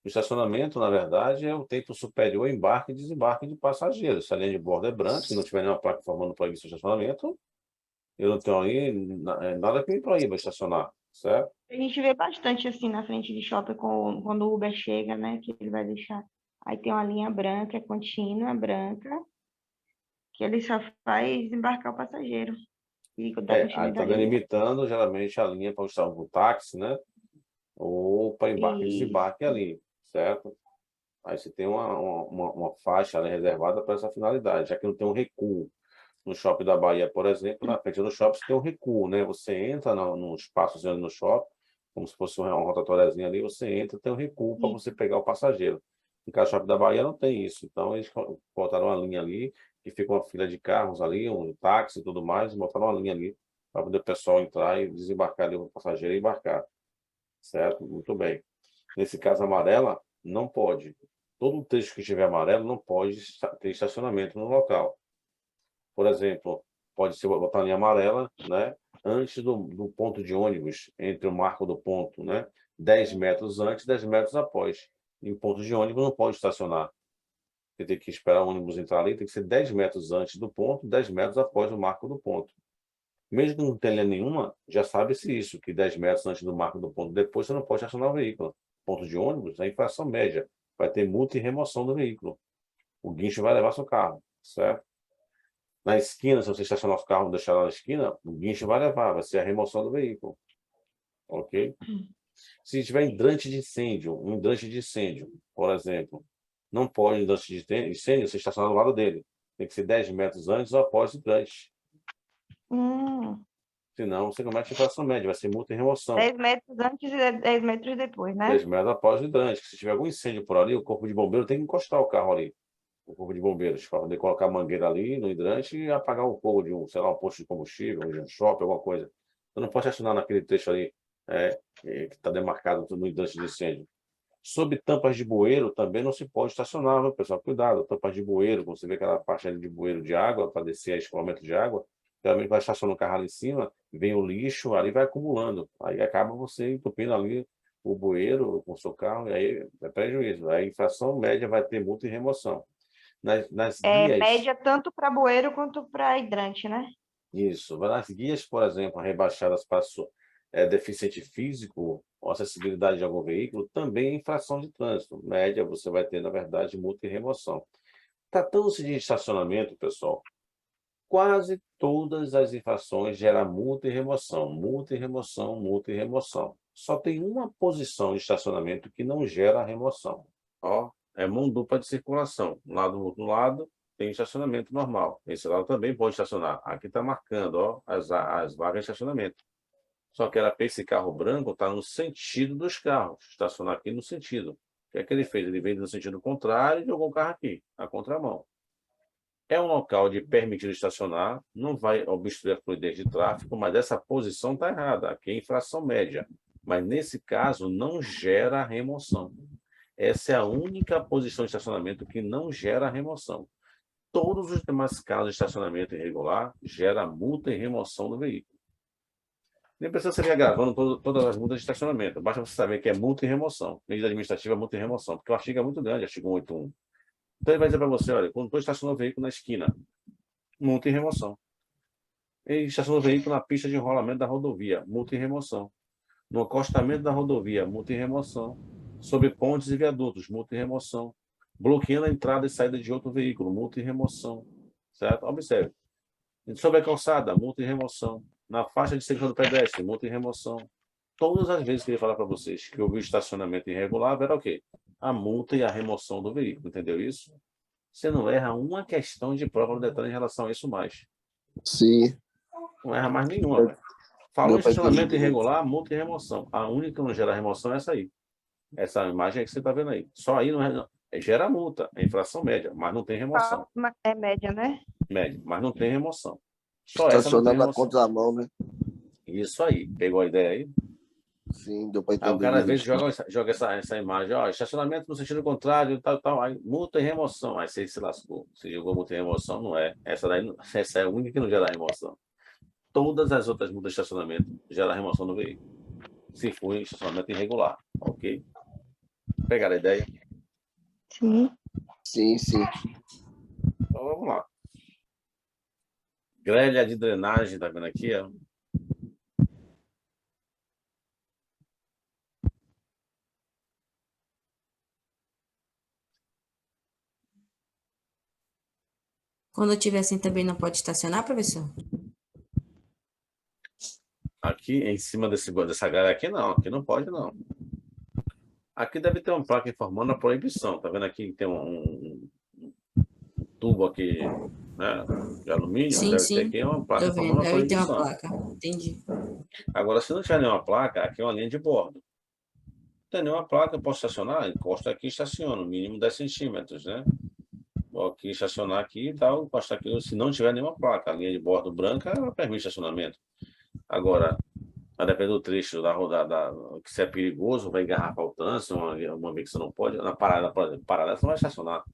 O estacionamento, na verdade, é o tempo superior ao embarque e desembarque de passageiros. Se a linha de bordo é branca e não tiver nenhuma placa informando proibição de estacionamento, eu não tenho aí nada que me proíba estacionar, certo? A gente vê bastante assim na frente de shopping quando o Uber chega, né? Que ele vai deixar. Aí tem uma linha branca, é contínua, branca, que ele só faz embarcar o passageiro. E dá Aí está continuidade. delimitando geralmente a linha para o táxi, né? Ou para embarque e Isso. desembarque ali, certo? Aí você tem uma faixa ali reservada para essa finalidade, já que não tem um recuo. No shopping da Bahia, por exemplo, na frente do shopping você tem um recuo, né? Você entra no espaço no shopping, como se fosse uma rotatóriazinha ali, você entra, tem um recuo para você pegar o passageiro. No caso do shopping da Bahia não tem isso, então eles botaram uma linha ali, que fica uma fila de carros ali, um táxi e tudo mais, botaram uma linha ali para poder o pessoal entrar e desembarcar ali o passageiro e embarcar, certo? Muito bem. Nesse caso amarela, não pode. Todo trecho que estiver amarelo não pode ter estacionamento no local. Por exemplo, pode ser botar a linha amarela, né? Antes do ponto de ônibus, entre o marco do ponto, né? 10 metros antes, 10 metros após. Em ponto de ônibus não pode estacionar. Você tem que esperar o ônibus entrar ali, tem que ser 10 metros antes do ponto, 10 metros após o marco do ponto. Mesmo que não tenha linha nenhuma, já sabe-se isso, que 10 metros antes do marco do ponto, depois você não pode estacionar o veículo. Ponto de ônibus é infração média. Vai ter multa e remoção do veículo. O guincho vai levar seu carro, certo? Na esquina, se você estacionar o carro e deixar lá na esquina, o guincho vai levar, vai ser a remoção do veículo. Ok? Se tiver hidrante de incêndio, por exemplo, Não pode, antes de incêndio, você estacionar do lado dele. Tem que ser 10 metros antes ou após o durante. Senão, você comete infração média, vai ser multa e remoção. 10 metros antes e 10 metros depois, né? 10 metros após o hidrante. Se tiver algum incêndio por ali, o corpo de bombeiro tem que encostar o carro ali. O corpo de bombeiros, para poder colocar a mangueira ali no hidrante e apagar o fogo de um, sei lá, um posto de combustível, de um shopping, alguma coisa. Você não pode acionar naquele trecho ali que está demarcado no hidrante de incêndio. Sob tampas de bueiro também não se pode estacionar, viu, pessoal? Cuidado, tampas de bueiro, quando você vê aquela parte ali de bueiro de água, para descer a escoamento de água, realmente vai estacionando o carro ali em cima, vem o lixo, ali vai acumulando. Aí acaba você entupindo ali o bueiro com o seu carro, e aí é prejuízo. A infração média vai ter multa e remoção. Nas guias, Média tanto para bueiro quanto para hidrante, né? isso, nas guias, por exemplo, rebaixadas para deficiente físico ou acessibilidade de algum veículo, também é infração de trânsito. Média, você vai ter, na verdade, multa e remoção. Tratando-se de estacionamento, pessoal, quase todas as infrações geram multa e remoção. Multa e remoção, multa e remoção. Só tem uma posição de estacionamento que não gera remoção. Ó, é mão dupla de circulação. Do lado tem estacionamento normal. Esse lado também pode estacionar. Aqui está marcando, ó, as vagas de estacionamento. Só que esse carro branco está no sentido dos carros. Estacionar aqui no sentido. O que é que ele fez? Ele veio no sentido contrário e jogou o carro aqui, na contramão. É um local de permitido estacionar, não vai obstruir a fluidez de tráfego, mas essa posição está errada. Aqui é infração média. Mas nesse caso não gera remoção. Essa é a única posição de estacionamento que não gera remoção. Todos os demais casos de estacionamento irregular geram multa e remoção do veículo. Nem precisa você vir gravando todas as multas de estacionamento. Basta você saber que é multa e remoção. Medida administrativa, multa e remoção. Porque o artigo é muito grande, artigo 181. Então ele vai dizer para você, olha, quando você estaciona o veículo na esquina, multa e remoção. Ele estaciona o veículo na pista de enrolamento da rodovia, multa e remoção. No acostamento da rodovia, multa e remoção. Sobre pontes e viadutos, multa e remoção. Bloqueando a entrada e saída de outro veículo, multa e remoção. Certo? Observe. Sobre a calçada, multa e remoção. Na faixa de segurança do pedestre, multa e remoção. Todas as vezes que ele falar para vocês que houve estacionamento irregular, era o quê? A multa e a remoção do veículo, entendeu isso? Você não erra uma questão de prova no detalhe em relação a isso mais. Sim. Não erra mais nenhuma, velho. Falou em estacionamento irregular, multa e remoção. A única que não gera remoção é essa aí. Essa imagem que você está vendo aí. Só aí não gera multa, é infração média, mas não tem remoção. É média, né? Média, mas não tem remoção. Só essa não tem Estacionando na remoção. contramão, né? Isso aí. Pegou a ideia aí? Sim, deu para entender. Aí o cara às vezes joga essa imagem, ó, estacionamento no sentido contrário, tal, aí multa e remoção. Aí você se lascou. Você jogou multa e remoção, não é. Essa é a única que não gera remoção. Todas as outras multas de estacionamento geram remoção do veículo. Se for estacionamento irregular, ok? Pegaram a ideia? Sim. Sim, sim. Então vamos lá. Grelha de drenagem, tá vendo aqui? Ó? Quando tiver assim também não pode estacionar, professor? Aqui em cima dessa grelha aqui não, aqui não pode não. Aqui deve ter uma placa informando a proibição, tá vendo aqui tem um tubo aqui, né, de alumínio, Sim, deve sim. ter aqui uma placa Tô vendo, informando a deve ter uma proibição. placa. Entendi. Agora, se não tiver nenhuma placa, aqui é uma linha de bordo. Não tem nenhuma placa, eu posso estacionar? Encosto aqui e estaciono, mínimo 10 centímetros, né? Vou aqui estacionar aqui e tal, encosto aqui, se não tiver nenhuma placa, a linha de bordo branca, ela permite estacionamento. Agora, a depender do trecho da rodada, que se é perigoso, vai engarrafar o trânsito, uma vez que você não pode, na parada, por exemplo, paralela, você não vai estacionar.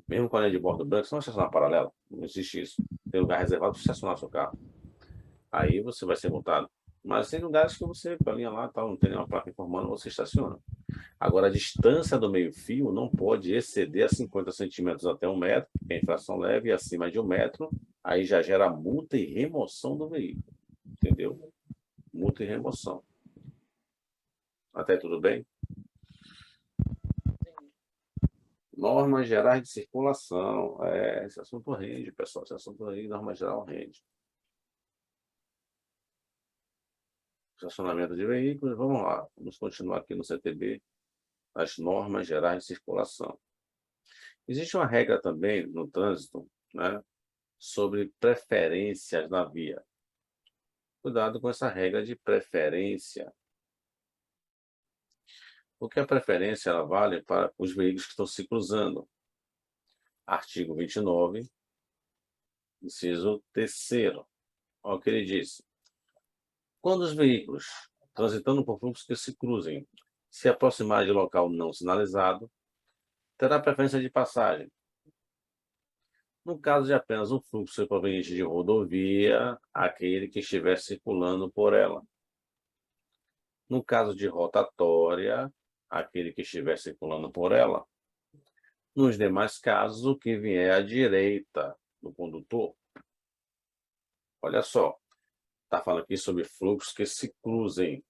Mesmo com a linha de bordo branca, você não vai estacionar paralela. Não existe isso. Tem lugar reservado para estacionar seu carro. Aí você vai ser multado. Mas tem lugares que você, com a linha lá, tal, não tem nenhuma placa informando, você estaciona. Agora, a distância do meio-fio não pode exceder a 50 centímetros até 1 metro, que é infração leve, e acima de 1 metro, aí já gera multa e remoção do veículo. Entendeu? Multa e remoção. Até tudo bem? Normas gerais de circulação. Esse assunto rende, pessoal. Esse assunto aí, norma geral, rende. Estacionamento de veículos. Vamos lá. Vamos continuar aqui no CTB. As normas gerais de circulação. Existe uma regra também no trânsito, né, sobre preferências na via. Cuidado com essa regra de preferência. Porque a preferência ela vale para os veículos que estão se cruzando. Artigo 29, inciso 3º. Olha o que ele disse. Quando os veículos transitando por fluxos que se cruzem se aproximar de local não sinalizado, terá preferência de passagem. No caso de apenas um fluxo proveniente de rodovia, aquele que estiver circulando por ela. No caso de rotatória, aquele que estiver circulando por ela. Nos demais casos, o que vier à direita do condutor. Olha só, está falando aqui sobre fluxos que se cruzem,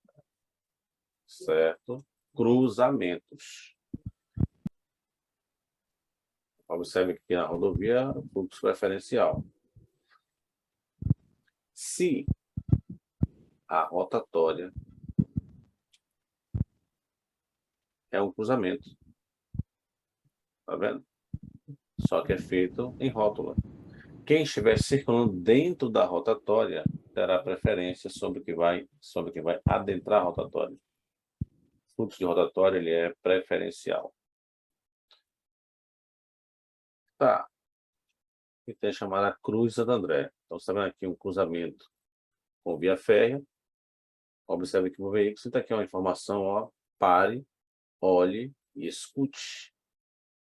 certo? Cruzamentos. Observe que aqui na rodovia, fluxo preferencial. Se a rotatória é um cruzamento, tá vendo? Só que é feito em rótula. Quem estiver circulando dentro da rotatória terá preferência sobre o que vai adentrar a rotatória. O fluxo de rotatória ele é preferencial. Tá. E tem a chamada Cruz Santo André. Então, você está vendo aqui um cruzamento com via férrea. Observe que o veículo, você está aqui uma informação, ó, pare, olhe e escute.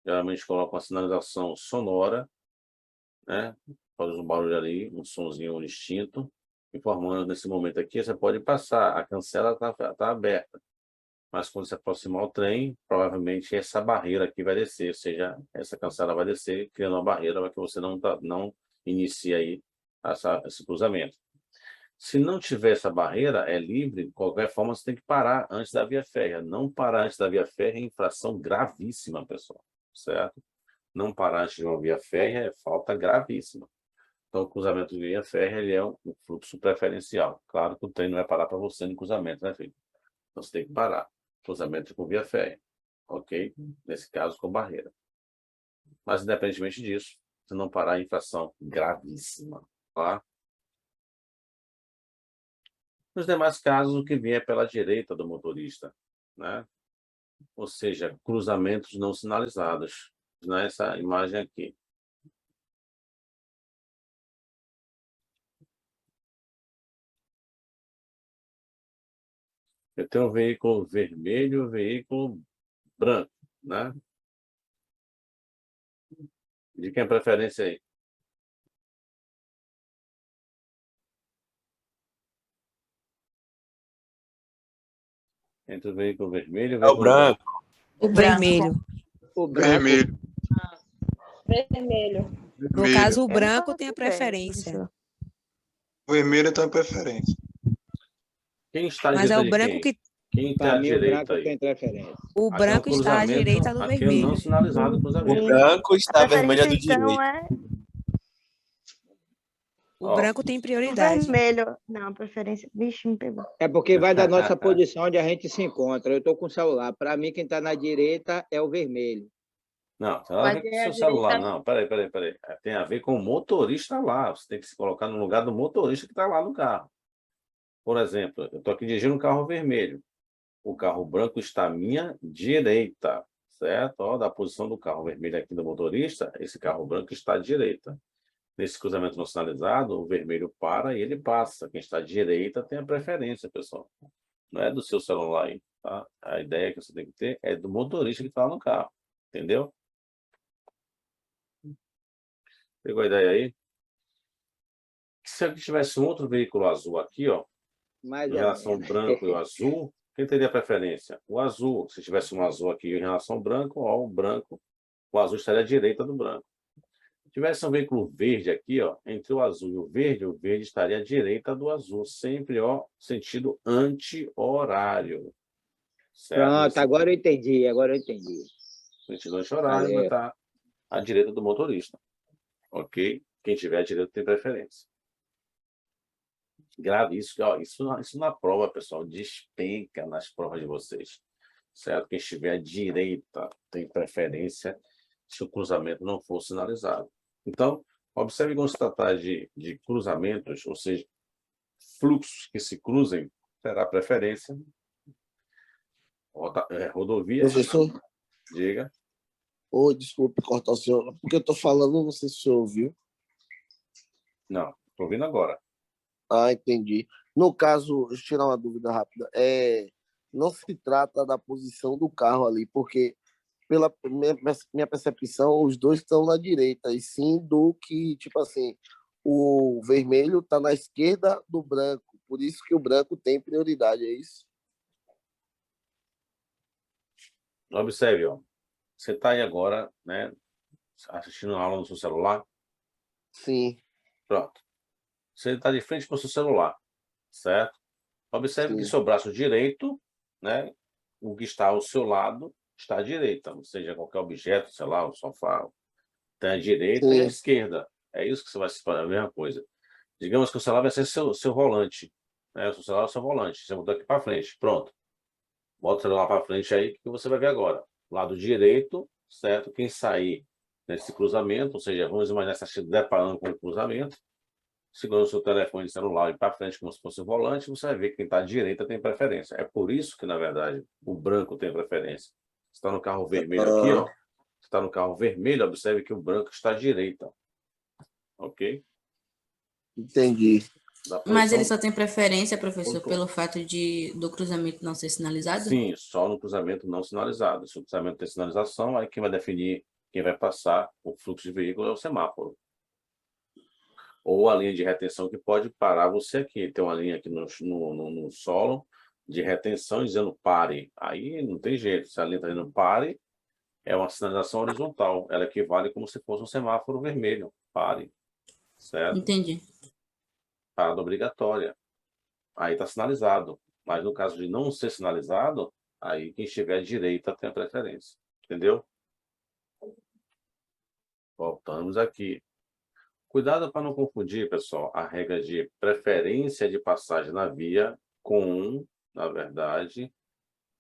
Geralmente coloca uma sinalização sonora, né? Faz um barulho ali, um sonzinho distinto, informando nesse momento aqui, você pode passar, a cancela está aberta. Mas quando se aproximar o trem, provavelmente essa barreira aqui vai descer, ou seja, essa cancela vai descer, criando uma barreira para que você não inicie aí esse cruzamento. Se não tiver essa barreira, é livre, de qualquer forma você tem que parar antes da via férrea. Não parar antes da via férrea é infração gravíssima, pessoal, certo? Não parar antes de uma via férrea é falta gravíssima. Então, o cruzamento de via férrea ele é um fluxo preferencial. Claro que o trem não vai parar para você no cruzamento, né, filho? Então, você tem que parar. Cruzamento com via férrea, ok? Nesse caso, com barreira. Mas, independentemente disso, se não parar, é infração gravíssima, tá? Nos demais casos, o que vier pela direita do motorista, né? Ou seja, cruzamentos não sinalizados, nessa imagem aqui. Eu tenho um veículo vermelho e um veículo branco, né? De quem é a preferência aí? Entre o veículo vermelho e o É o veículo branco. branco. O Vermelho. O branco, Vermelho. Vermelho. No Vermelho. caso, o Eu não branco faço tem a ideia, preferência. professor. Vermelho tem preferência. Quem está à Mas é direita o de branco quem? que. Quem está para à mim, o direita branco tem aí? preferência. O Aqui é um branco está à cruzamento, direita do aqui é vermelho. não sinalizado O cruzamento. branco A está vermelho preferência, do então, direito. é O Ó, branco tem o prioridade. vermelho. Não, a preferência. Vixe, me pegou. É porque vai da nossa posição onde a gente se encontra. Eu estou com o celular. Para mim, quem está na direita é o vermelho. não, tem nada a Mas ver com o é a seu celular, direita. não. Peraí. Tem a ver com o motorista lá. Você tem que se colocar no lugar do motorista que está lá no carro. Por exemplo, eu estou aqui dirigindo um carro vermelho. O carro branco está à minha direita, certo? Ó, da posição do carro vermelho aqui do motorista, esse carro branco está à direita. Nesse cruzamento não sinalizado, o vermelho para e ele passa. Quem está à direita tem a preferência, pessoal. Não é do seu celular aí, tá? A ideia que você tem que ter é do motorista que está lá no carro, entendeu? Pegou a ideia aí? Se aqui tivesse um outro veículo azul aqui, ó, Mais em ou relação ao menos. branco e o azul, quem teria preferência? O azul. Se tivesse um azul aqui em relação ao branco, ó, o azul estaria à direita do branco. Se tivesse um veículo verde aqui, ó, entre o azul e o verde estaria à direita do azul, sempre, ó, sentido anti-horário. Certo? Pronto, agora eu entendi. Agora eu entendi. Sentido anti-horário vai Valeu. estar à direita do motorista. Ok? Quem tiver à direita tem preferência. Grave isso, ó, isso na prova, pessoal, despenca nas provas de vocês. Certo? Quem estiver à direita tem preferência se o cruzamento não for sinalizado. Então, observe quando se tratar de cruzamentos, ou seja, fluxos que se cruzem, terá preferência. Rodovia. Professor, Diga. oi, desculpe cortar o senhor, porque eu estou falando, não sei se o senhor ouviu. Não, estou ouvindo agora. Ah, entendi. No caso, deixa eu tirar uma dúvida rápida. Não se trata da posição do carro ali, porque, pela minha percepção, os dois estão na direita, e sim do que, tipo assim, o vermelho está na esquerda do branco, por isso que o branco tem prioridade, é isso? Observe, ó. Você está aí agora, né, assistindo a aula no seu celular? Sim. Pronto. Você está de frente para o seu celular, certo? Observe que Sim. seu braço direito, né, o que está ao seu lado, está à direita, ou seja, qualquer objeto, sei lá, o sofá, tem a direita e a Sim. esquerda. É isso que você vai se fazer, a mesma coisa. Digamos que o celular vai ser seu volante, né? O seu celular é o seu volante. Você botou aqui para frente, pronto. Bota o celular para frente aí, que você vai ver agora. Lado direito, certo? Quem sair nesse cruzamento, ou seja, vamos imaginar que você está se deparando com o cruzamento, segurando o seu telefone celular e para frente como se fosse o volante, você vai ver que quem está à direita tem preferência. É por isso que, na verdade, o branco tem preferência. Você está no carro vermelho aqui, ó. Você está no carro vermelho, observe que o branco está à direita. Ok? Entendi. Mas ele só tem preferência, professor, Ponto. pelo fato do cruzamento não ser sinalizado? Sim, só no cruzamento não sinalizado. Se o cruzamento tem sinalização, aí quem vai definir quem vai passar o fluxo de veículo é o semáforo. Ou a linha de retenção que pode parar você aqui. Tem uma linha aqui no solo de retenção dizendo pare. Aí não tem jeito. Se a linha está dizendo pare, é uma sinalização horizontal. Ela equivale como se fosse um semáforo vermelho. Pare. Certo? Entendi. Parada obrigatória. Aí está sinalizado. Mas no caso de não ser sinalizado, aí quem estiver à direita tem a preferência. Entendeu? Voltamos aqui. Cuidado para não confundir, pessoal, a regra de preferência de passagem na via com, na verdade,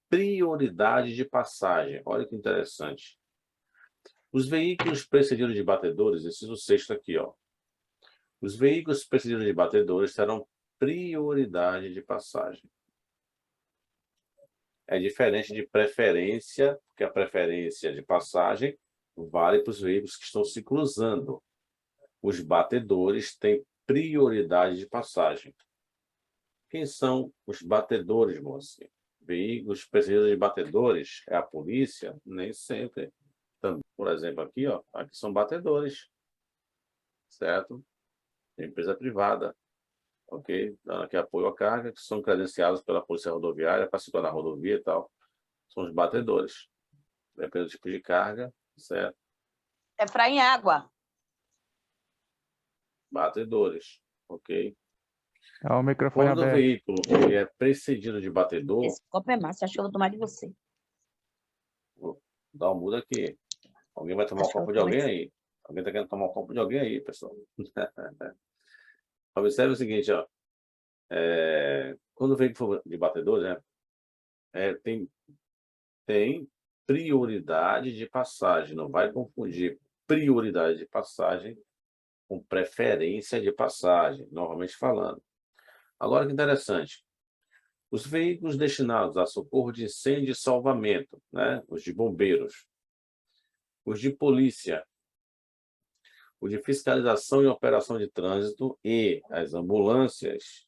prioridade de passagem. Olha que interessante. Os veículos precedidos de batedores, inciso 6º aqui, ó. Os veículos precedidos de batedores terão prioridade de passagem. É diferente de preferência, porque a preferência de passagem vale para os veículos que estão se cruzando. Os batedores têm prioridade de passagem. Quem são os batedores, moça? Veículos precedidos de batedores? É a polícia? Nem sempre. Também, por exemplo, aqui, ó, aqui são batedores, certo? Empresa privada, ok? Dando aqui apoio à carga, que são credenciados pela Polícia Rodoviária para circular na rodovia e tal. São os batedores. Depende do tipo de carga, certo? É para em água. Batedores, ok? É o microfone Quando o aberto. veículo ele é precedido de batedor, Esse copo é massa, acho que eu vou tomar de você. dá uma muda aqui. Alguém vai tomar um copo de alguém aí. Alguém está querendo tomar um copo de alguém aí, pessoal. Observe o seguinte, ó. Quando o veículo for de batedor, né, tem prioridade de passagem. Não vai confundir prioridade de passagem com preferência de passagem, normalmente falando. Agora, que interessante. Os veículos destinados a socorro de incêndio e salvamento, né, os de bombeiros, os de polícia, os de fiscalização e operação de trânsito e as ambulâncias,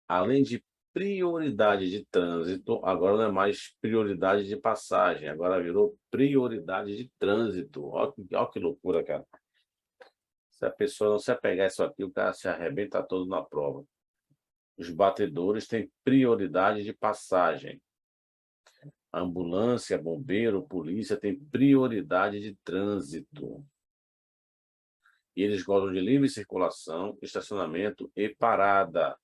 além de prioridade de trânsito, agora não é mais prioridade de passagem, agora virou prioridade de trânsito. Olha que loucura, cara. Se a pessoa não se apegar a isso aqui, o cara se arrebenta todo na prova. Os batedores têm prioridade de passagem. A ambulância, bombeiro, polícia têm prioridade de trânsito. E eles gozam de livre circulação, estacionamento e parada.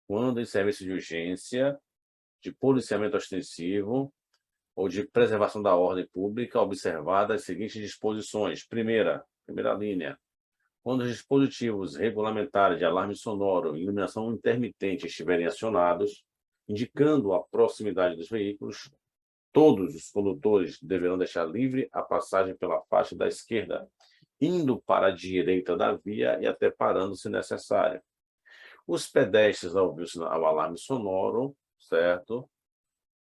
Quando em serviço de urgência, de policiamento ostensivo ou de preservação da ordem pública, observadas as seguintes disposições. Primeira linha. Quando os dispositivos regulamentares de alarme sonoro e iluminação intermitente estiverem acionados, indicando a proximidade dos veículos, Todos os condutores deverão deixar livre a passagem pela faixa da esquerda, indo para a direita da via e até parando se necessário. Os pedestres, ao ouvir o alarme sonoro, certo,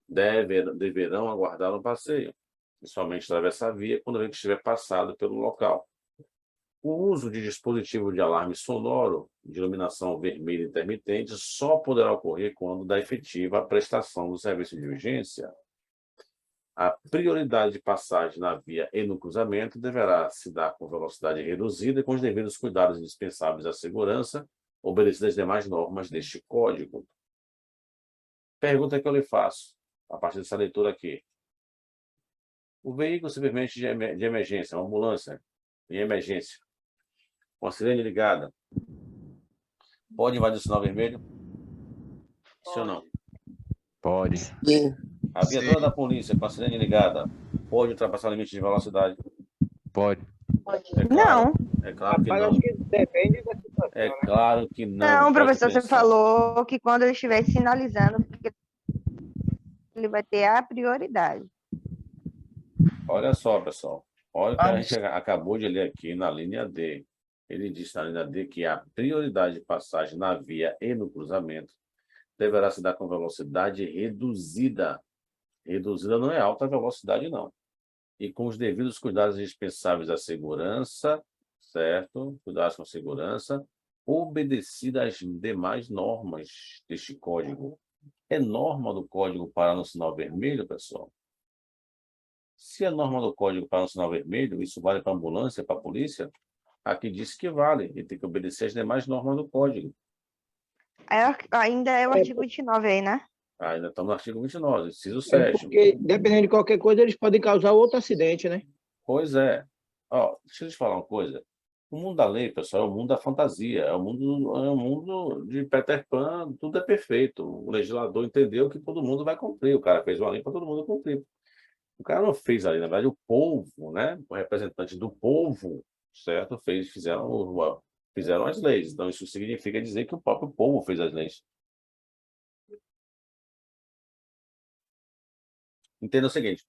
deverão aguardar no passeio, principalmente atravessar a via quando ele estiver passado pelo local. O uso de dispositivo de alarme sonoro de iluminação vermelha intermitente só poderá ocorrer quando da efetiva prestação do serviço de urgência. A prioridade de passagem na via e no cruzamento deverá se dar com velocidade reduzida e com os devidos cuidados indispensáveis à segurança, obedecidas as demais normas deste código. Pergunta que eu lhe faço, a partir dessa leitura aqui. O veículo simplesmente de emergência, uma ambulância em emergência, com a sirene ligada, pode invadir o sinal vermelho? Sim ou não? Pode. Sim. A viatura da polícia com a sirene ligada pode ultrapassar o limite de velocidade? Pode. É claro, é claro que não. Acho que depende da situação, É né? claro que não. Não, pode professor, você pensar. falou que quando ele estiver sinalizando, porque ele vai ter a prioridade. Olha só, pessoal. Olha o que a gente acabou de ler aqui na linha D. Ele diz na linha D que a prioridade de passagem na via e no cruzamento deverá se dar com velocidade reduzida. Reduzida não é alta velocidade, não. E com os devidos cuidados dispensáveis à segurança, certo? Cuidados com a segurança, obedecida às demais normas deste código. É norma do código parar no sinal vermelho, pessoal? Se é norma do código parar no sinal vermelho, isso vale para a ambulância, para a polícia? Aqui diz que vale, e tem que obedecer às demais normas do código. Ainda é o artigo 29 aí, né? Ainda estamos no artigo 29, inciso É 7. porque, dependendo de qualquer coisa, eles podem causar outro acidente, né? Pois é. Ó, deixa eu te falar uma coisa. O mundo da lei, pessoal, é o mundo da fantasia, é o mundo de Peter Pan, tudo é perfeito. O legislador entendeu que todo mundo vai cumprir. O cara fez uma lei para todo mundo cumprir. O cara não fez a lei, na verdade, o povo, né? O representante do povo, certo? Fizeram as leis. Então, isso significa dizer que o próprio povo fez as leis. Entenda o seguinte.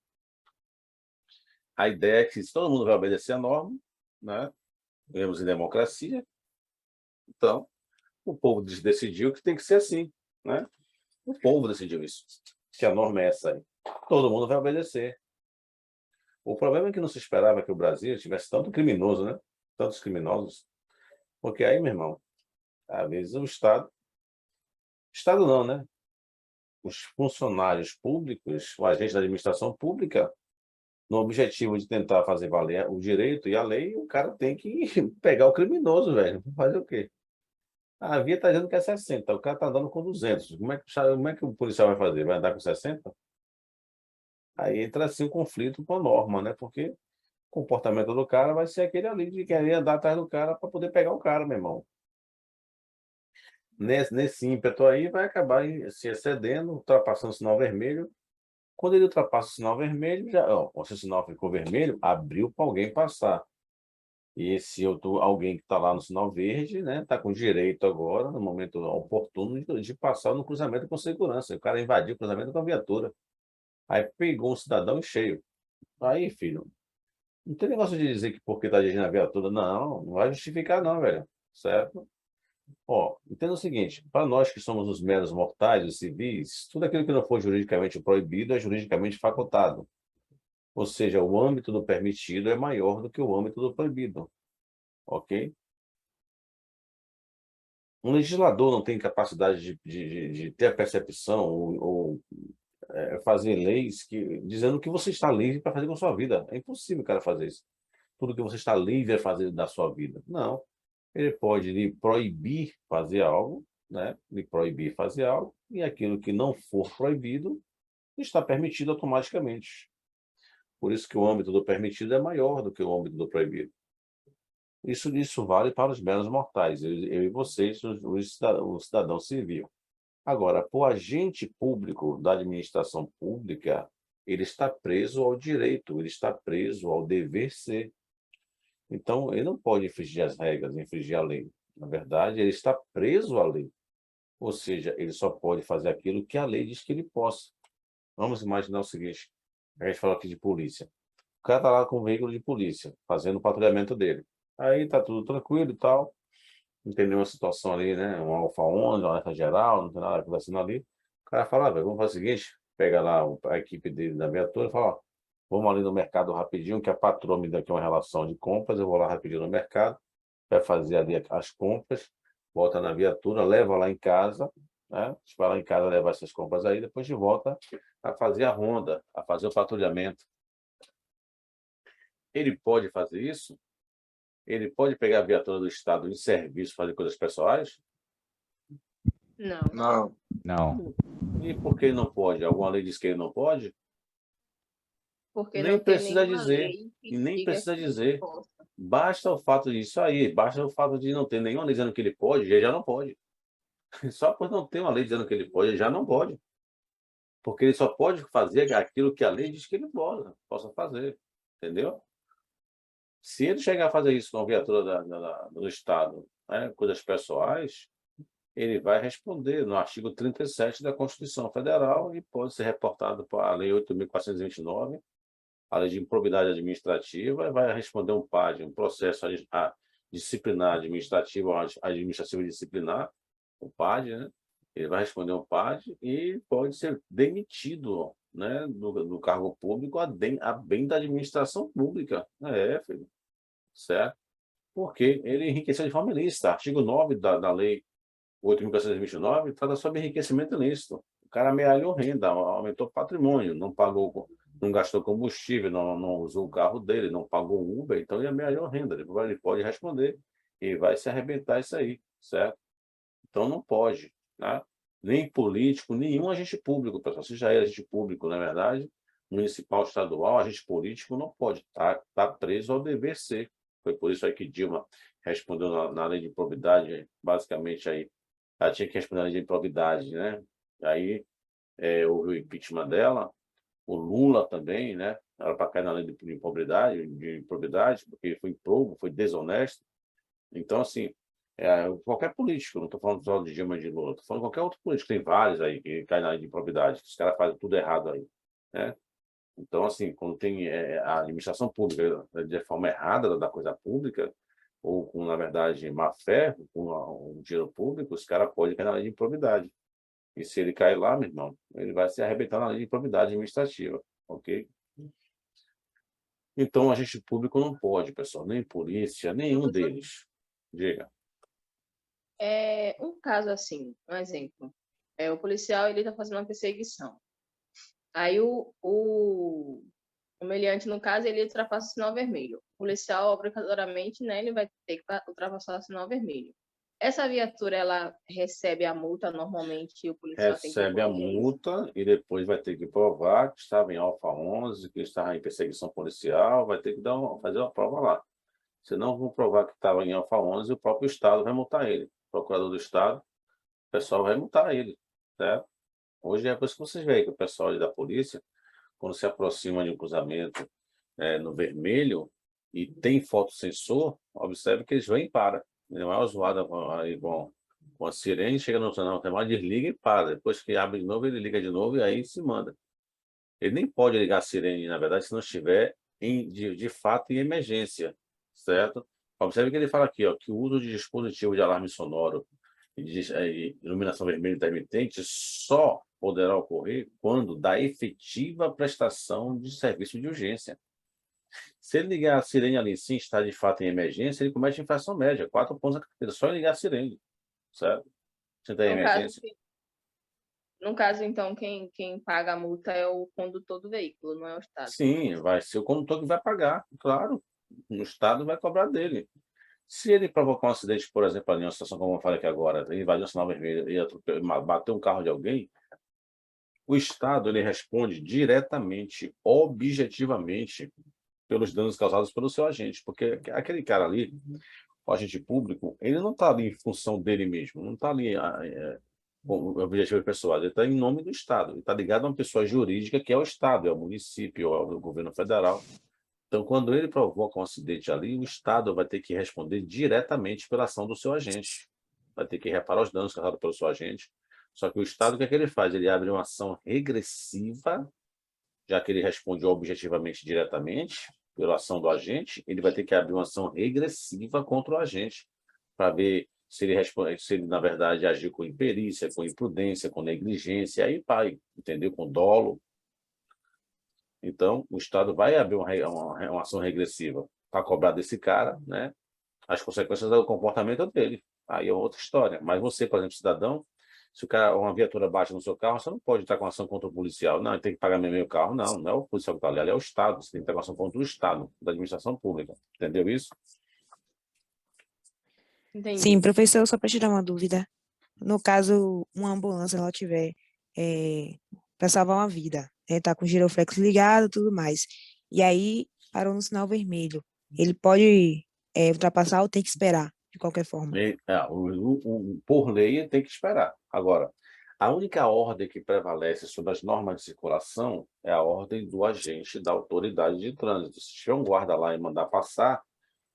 A ideia é que se todo mundo vai obedecer a norma, né? Vivemos em democracia, então o povo decidiu que tem que ser assim, né? O povo decidiu isso, que a norma é essa aí. Todo mundo vai obedecer. O problema é que não se esperava que o Brasil tivesse tanto criminoso, né? Tantos criminosos, porque aí, meu irmão, às vezes o Estado não, né? Os funcionários públicos, o agente da administração pública, no objetivo de tentar fazer valer o direito e a lei, o cara tem que pegar o criminoso, velho. Fazer o quê? A via está dizendo que é 60, o cara está andando com 200. Como é que o policial vai fazer? Vai andar com 60? Aí entra assim o conflito com a norma, né? Porque o comportamento do cara vai ser aquele ali de querer andar atrás do cara para poder pegar o cara, meu irmão. Nesse ímpeto aí, vai acabar se excedendo, ultrapassando o sinal vermelho. Quando ele ultrapassa o sinal vermelho, se o sinal ficou vermelho, abriu para alguém passar. E esse alguém que está lá no sinal verde, né, está com direito agora, no momento oportuno, de passar no cruzamento com segurança. O cara invadiu o cruzamento com a viatura. Aí pegou um cidadão em cheio. Aí, filho, não tem negócio de dizer que porque está dirigindo a viatura. Não vai justificar não, velho. Certo? Ó, entenda o seguinte, para nós que somos os meros mortais, os civis, tudo aquilo que não for juridicamente proibido é juridicamente facultado. Ou seja, o âmbito do permitido é maior do que o âmbito do proibido. Ok? Um legislador não tem capacidade de ter a percepção ou fazer leis dizendo que você está livre para fazer com a sua vida. É impossível o cara fazer isso. Tudo que você está livre a fazer da sua vida. Não. Ele pode lhe proibir fazer algo, né? Lhe proibir fazer algo, e aquilo que não for proibido está permitido automaticamente. Por isso que o âmbito do permitido é maior do que o âmbito do proibido. Isso vale para os meros mortais, eu e vocês, o cidadão civil. Agora, para o agente público da administração pública, ele está preso ao direito, ele está preso ao dever ser. Então, ele não pode infringir as regras, infringir a lei. Na verdade, ele está preso à lei. Ou seja, ele só pode fazer aquilo que a lei diz que ele possa. Vamos imaginar o seguinte, A gente falou aqui de polícia. O cara tá lá com um veículo de polícia, fazendo o patrulhamento dele. Aí tá tudo tranquilo e tal. Não tem nenhuma situação ali, né? Um Alfa 11, uma alerta geral, não tem nada acontecendo ali. O cara fala, velho, vamos fazer o seguinte, pega lá a equipe dele da viatura e fala, ó, vamos ali no mercado rapidinho, que a patroa me dá aqui uma relação de compras, eu vou lá rapidinho no mercado, vai fazer ali as compras, volta na viatura, leva lá em casa, né? A gente vai lá em casa levar essas compras aí, depois de volta a fazer a ronda, a fazer o patrulhamento. Ele pode fazer isso? Ele pode pegar a viatura do Estado em serviço, fazer coisas pessoais? Não. Não. Não. E por que ele não pode? Alguma lei diz que ele não pode? Porque Nem não tem precisa nenhuma dizer. lei E que nem diga precisa que ele dizer. possa. Basta o fato disso aí, basta o fato de não ter nenhuma lei dizendo que ele pode, ele já não pode. Só por não ter uma lei dizendo que ele pode, ele já não pode. Porque ele só pode fazer aquilo que a lei diz que ele possa fazer. Entendeu? Se ele chegar a fazer isso com a viatura do Estado, né, coisas pessoais, ele vai responder no artigo 37 da Constituição Federal e pode ser reportado para a Lei 8.429, a Lei de Improbidade Administrativa, e vai responder um PAD, um processo disciplinar administrativo, administrativo disciplinar, o PAD, né? Ele vai responder um PAD e pode ser demitido, né, do cargo público a bem da administração pública. Filho. Certo? Porque ele enriqueceu de forma ilícita. Artigo 9 da Lei 8.429 trata sobre enriquecimento ilícito. O cara amealhou renda, aumentou patrimônio, não pagou, não gastou combustível, não usou o carro dele, não pagou o Uber, então ele amealhou renda. Ele pode responder e vai se arrebentar isso aí, certo? Então não pode, né? Nem político, nenhum agente público, pessoal. Se já é agente público, na verdade, municipal, estadual, agente político não pode estar preso ao dever ser. Foi por isso aí que Dilma respondeu na lei de improbidade, basicamente aí, ela tinha que responder na lei de improbidade, né? Aí houve o impeachment dela, o Lula também, né? Era para cair na lei de improbidade, porque foi improbo, foi desonesto. Então, assim, qualquer político, não estou falando só de Dilma e de Lula, estou falando de qualquer outro político, tem vários aí que caem na lei de improbidade, que os caras fazem tudo errado aí, né? Então, assim, quando tem a administração pública de forma errada da coisa pública, ou com, na verdade, má-fé, com o dinheiro público, os caras podem cair na lei de improbidade. E se ele cair lá, meu irmão, ele vai se arrebentar na lei de improbidade administrativa, ok? Então, agente público não pode, pessoal, nem polícia, nenhum deles. Diga. Um caso assim, um exemplo. O policial ele está fazendo uma perseguição. Aí o meliante, no caso, ele ultrapassa o sinal vermelho. O policial, obrigatoriamente, né, ele vai ter que ultrapassar o sinal vermelho. Essa viatura, ela recebe a multa normalmente, o policial tem que Recebe a multa e depois vai ter que provar que estava em Alfa 11, que estava em perseguição policial, vai ter que fazer uma prova lá. Se não vão provar que estava em Alfa 11, o próprio Estado vai multar ele. O procurador do Estado, o pessoal vai multar ele, certo? Hoje é por isso que vocês veem que o pessoal ali da polícia, quando se aproxima de um cruzamento no vermelho e tem fotossensor, observe que eles vêm e param. Não é zoada aí com a sirene, chega no sinal, desliga e para. Depois que abre de novo, ele liga de novo e aí se manda. Ele nem pode ligar a sirene, na verdade, se não estiver de fato em emergência, certo? Observe que ele fala aqui, ó, que o uso de dispositivo de alarme sonoro e de iluminação vermelha intermitente só poderá ocorrer quando da efetiva prestação de serviço de urgência. Se ele ligar a sirene ali, sim, está de fato em emergência, ele comete infração média, 4 pontos na carteira, só em ligar a sirene, certo? Se está em emergência. No caso, então, quem paga a multa é o condutor do veículo, não é o Estado. Sim, vai ser o condutor que vai pagar, claro. O Estado vai cobrar dele. Se ele provocar um acidente, por exemplo, ali, uma situação como eu falei aqui agora, ele invadiu o sinal vermelho e bateu um carro de alguém, o Estado ele responde diretamente, objetivamente, pelos danos causados pelo seu agente, porque aquele cara ali, o agente público, ele não está ali em função dele mesmo, não está ali com o objetivo pessoal, ele está em nome do Estado, ele está ligado a uma pessoa jurídica que é o Estado, é o município, é o governo federal. Então, quando ele provoca um acidente ali, o Estado vai ter que responder diretamente pela ação do seu agente, vai ter que reparar os danos causados pelo seu agente. Só que o Estado, o que é que ele faz? Ele abre uma ação regressiva já que ele responde objetivamente diretamente pela ação do agente, ele vai ter que abrir uma ação regressiva contra o agente para ver se ele responde, se ele, na verdade, agiu com imperícia, com imprudência, com negligência, aí vai, entendeu? Com dolo. Então, o Estado vai abrir uma ação regressiva para cobrar desse cara, né, as consequências do comportamento dele. Aí é outra história. Mas você, por exemplo, cidadão, se uma viatura bate no seu carro, você não pode estar com ação contra o policial. Não, ele tem que pagar meu carro. Não, não é o policial que está ali, ali é o Estado. Você tem que estar com ação contra o Estado, da administração pública. Entendeu isso? Entendi. Sim, professor, só para tirar uma dúvida. No caso, uma ambulância, ela tiver para salvar uma vida, tá com o giroflex ligado e tudo mais, e aí parou no sinal vermelho, ele pode ultrapassar ou tem que esperar, de qualquer forma? Por lei, tem que esperar. Agora, a única ordem que prevalece sobre as normas de circulação é a ordem do agente da autoridade de trânsito. Se tiver um guarda lá e mandar passar,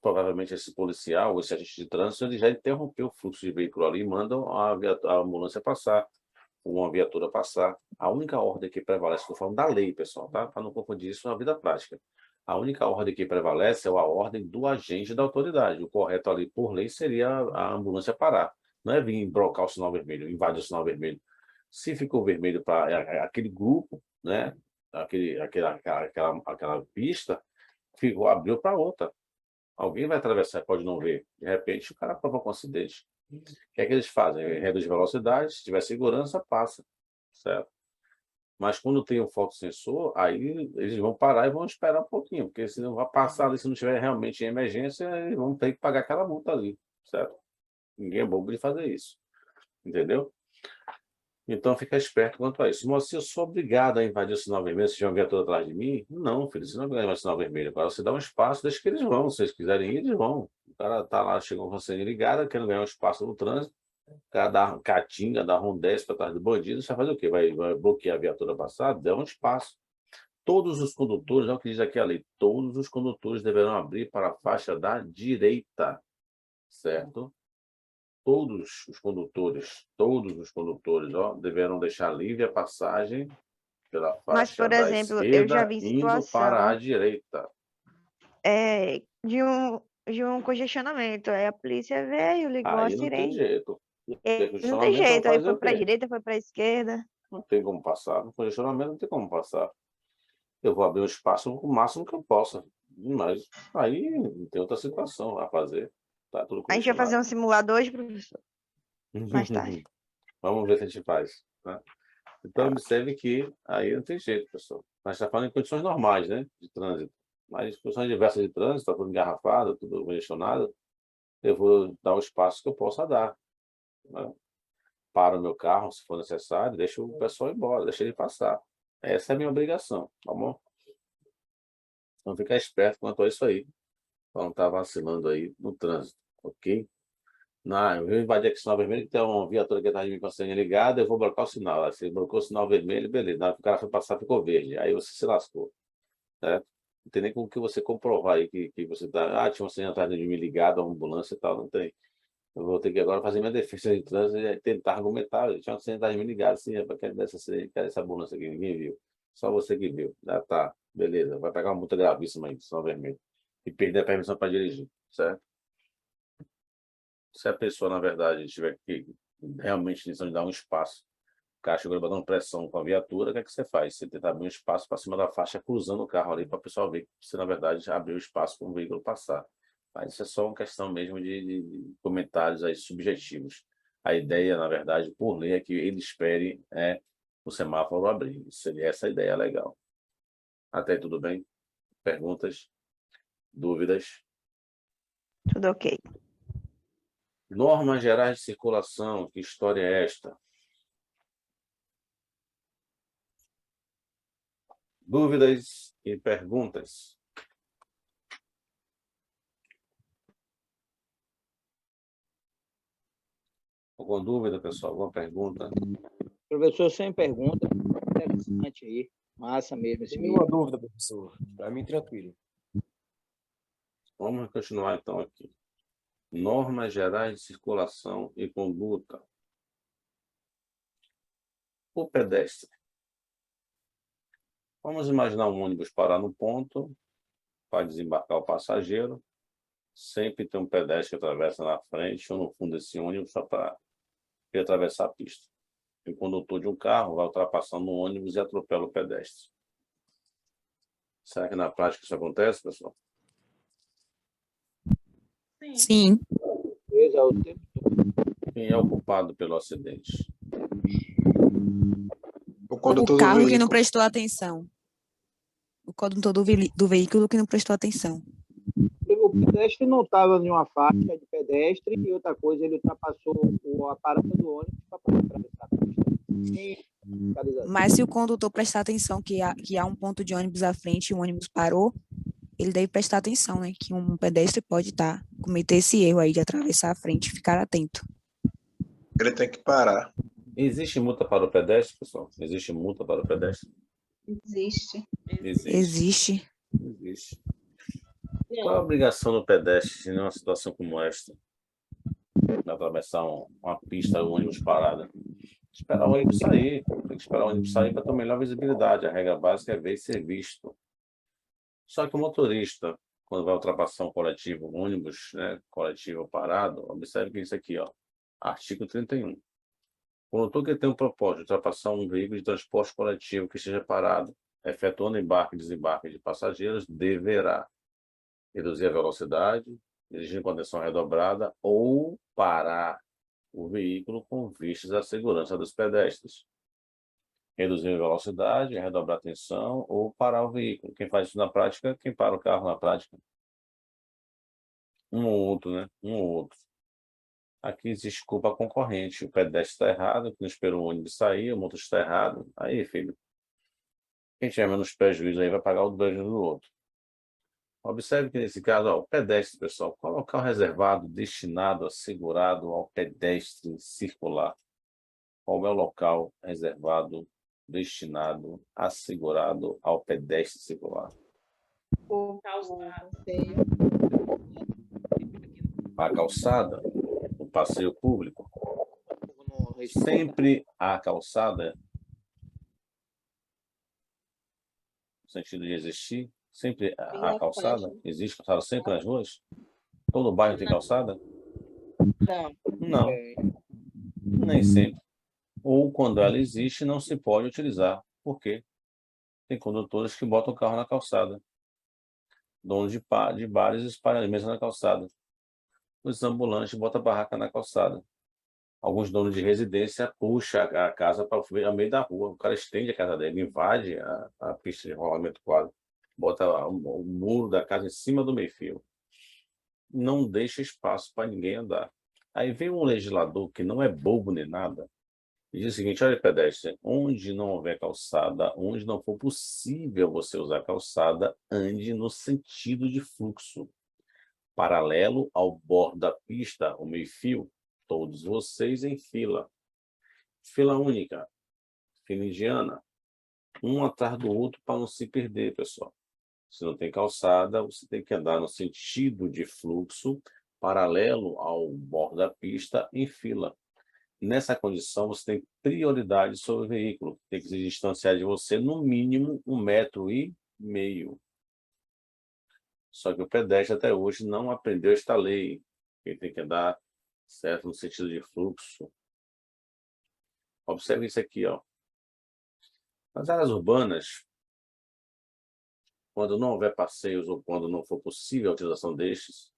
provavelmente esse policial, esse agente de trânsito, ele já interrompeu o fluxo de veículo ali e manda a ambulância passar, ou uma viatura passar. A única ordem que prevalece, estou falando da lei, pessoal, tá? Para não confundir isso na vida prática. A única ordem que prevalece é a ordem do agente da autoridade. O correto ali, por lei, seria a ambulância parar. Não é vir brocar o sinal vermelho, invadir o sinal vermelho. Se ficou vermelho para aquele grupo, né? Aquela pista, abriu para outra. Alguém vai atravessar, pode não ver. De repente, o cara provoca um acidente. O que é que eles fazem? Reduz velocidade, se tiver segurança, passa. Certo? Mas quando tem um fotossensor, aí eles vão parar e vão esperar um pouquinho, porque se não vai passar ali, se não tiver realmente em emergência, eles vão ter que pagar aquela multa ali. Certo? Ninguém é bobo de fazer isso. Entendeu? Então, fica esperto quanto a isso. Mas se eu sou obrigado a invadir o sinal vermelho, se tiver uma viatura atrás de mim, não, filho, você não é obrigado a invadir o sinal vermelho. Agora, você dá um espaço, deixa que eles vão. Se eles quiserem ir, eles vão. O cara tá lá, chegou com a senha ligada, querendo ganhar um espaço no trânsito, o cara dá catinga, dá rondez para trás do bandido, você vai fazer o quê? Vai bloquear a viatura passada? Dá um espaço. Todos os condutores, é o que diz aqui a lei, todos os condutores deverão abrir para a faixa da direita, certo? Todos os condutores, ó, deverão deixar livre a passagem pela Mas, faixa por da exemplo, eu já esquerda, vi indo para a situação direita. de um congestionamento. Aí a polícia veio, ligou a Aí não tem sirene. jeito. No Não tem congestionamento, vai jeito. Aí fazer foi o para a quê? direita, foi para a esquerda. Não tem como passar. No congestionamento não tem como passar. Eu vou abrir um espaço o máximo que eu possa. Mas aí tem outra situação a fazer. Tá tudo A gente vai fazer congestionado. um simulador hoje, professor, mais tarde. Vamos ver se a gente faz. Né? Então, Tá. observe que aí não tem jeito, pessoal. Nós estamos falando em condições normais, né, de trânsito. Mas em condições diversas de trânsito, está tudo engarrafado, tudo congestionado, eu vou dar o espaço que eu possa dar. Né? Para o meu carro, se for necessário, deixa o pessoal ir embora, deixa ele passar. Essa é a minha obrigação, tá bom? Então, ficar esperto quanto a isso aí, para não estar vacilando aí no trânsito, ok? Não, eu vou invadir aqui o sinal vermelho, tem uma viatura que está de mim com a senha ligada, eu vou bloquear o sinal. Aí você blocou o sinal vermelho, beleza. Na hora que o cara foi passar, ficou verde. Aí você se lascou. Certo? Não tem nem como que você comprovar aí que você está. Ah, tinha uma senha atrás de mim ligada, uma ambulância e tal. Não tem. Eu vou ter que agora fazer minha defesa de trânsito e tentar argumentar. Tinha uma senha atrás de mim ligada, sim, rapaz, quero dessa senha, quero essa ambulância aqui, ninguém viu. Só você que viu. Ah, tá, beleza. Vai pegar uma multa gravíssima aí, sinal vermelho. E perder a permissão para dirigir, certo? Se a pessoa, na verdade, tiver que realmente intenção de dar um espaço, o cara chegou dando pressão com a viatura, o que é que você faz? Você tenta abrir um espaço para cima da faixa, cruzando o carro ali, para o pessoal ver que você, na verdade, abriu espaço para o veículo passar. Mas isso é só uma questão mesmo de comentários aí subjetivos. A ideia, na verdade, por lei, é que ele espere o semáforo abrir. Seria essa a ideia legal. Até aí, tudo bem? Perguntas? Dúvidas? Tudo ok. Normas gerais de circulação, que história é esta? Dúvidas e perguntas? Alguma dúvida, pessoal? Alguma pergunta? Professor, sem pergunta. Interessante aí. Massa mesmo esse Nenhuma vídeo. dúvida, professor. Para mim, tranquilo. Vamos continuar então aqui. Normas gerais de circulação e conduta. O pedestre. Vamos imaginar um ônibus parar no ponto, para desembarcar o passageiro. Sempre tem um pedestre que atravessa na frente ou no fundo desse ônibus só para atravessar a pista. E o condutor de um carro vai ultrapassando o ônibus e atropela o pedestre. Será que na prática isso acontece, pessoal? Sim. Quem é o culpado pelo acidente? O O condutor do carro que não veículo. prestou atenção. O condutor do veículo que não prestou atenção. O pedestre não estava em uma faixa de pedestre e outra coisa, ele ultrapassou a parada do ônibus para poder atravessar a pista. Sem fiscalização. Mas se o condutor prestar atenção que há um ponto de ônibus à frente e o ônibus parou, ele deve prestar atenção, né? Que um pedestre pode cometer esse erro aí de atravessar a frente e ficar atento. Ele tem que parar. Existe multa para o pedestre, pessoal? Existe multa para o pedestre? Existe. Existe. Existe. Qual a obrigação do pedestre em uma situação como esta? De atravessar uma pista, o ônibus parada. Esperar o ônibus sair. Tem que esperar o ônibus sair para ter melhor visibilidade. A regra básica é ver e ser visto. Só que o motorista, quando vai ultrapassar um coletivo, um ônibus, né, coletivo parado, observe que isso aqui, ó, artigo 31. O condutor que tem o propósito de ultrapassar um veículo de transporte coletivo que esteja parado, efetuando embarque e desembarque de passageiros, deverá reduzir a velocidade, dirigir com atenção redobrada ou parar o veículo com vistas à segurança dos pedestres. Reduzir a velocidade, redobrar a atenção ou parar o veículo. Quem faz isso na prática, quem para o carro na prática. Um ou outro, né? Um ou outro. Aqui existe culpa concorrente. O pedestre está errado, que não esperou o ônibus sair, o motorista está errado. Aí, filho, quem tiver menos prejuízo aí vai pagar o prejuízo do outro. Observe que nesse caso, ó, o pedestre, pessoal, qual é o local reservado, destinado, assegurado ao pedestre circular? Qual é o local reservado, destinado, assegurado ao pedestre circular? A calçada, o passeio público. Sempre a calçada, no sentido de existir, sempre a calçada? Existe calçada sempre nas ruas? Todo bairro tem calçada? Não. Nem sempre. Ou quando ela existe, não se pode utilizar. Por quê? Tem condutores que botam o carro na calçada. Donos de bares espalham alimentos na calçada. Os ambulantes botam a barraca na calçada. Alguns donos de residência puxam a casa para o meio da rua. O cara estende a casa dele, invade a pista de rolamento quadro, bota o muro da casa em cima do meio-fio. Não deixa espaço para ninguém andar. Aí vem um legislador que não é bobo nem nada e diz o seguinte: olha, pedestre, onde não houver calçada, onde não for possível você usar calçada, ande no sentido de fluxo, paralelo ao bordo da pista, o meio-fio, todos vocês em fila. Fila única, fila indiana, um atrás do outro para não se perder, pessoal. Se não tem calçada, você tem que andar no sentido de fluxo, paralelo ao bordo da pista, em fila. Nessa condição, você tem prioridade sobre o veículo. Tem que se distanciar de você, no mínimo, 1,5 m. Só que o pedestre até hoje não aprendeu esta lei. Ele tem que andar certo no sentido de fluxo. Observe isso aqui, ó. Nas áreas urbanas, quando não houver passeios ou quando não for possível a utilização destes,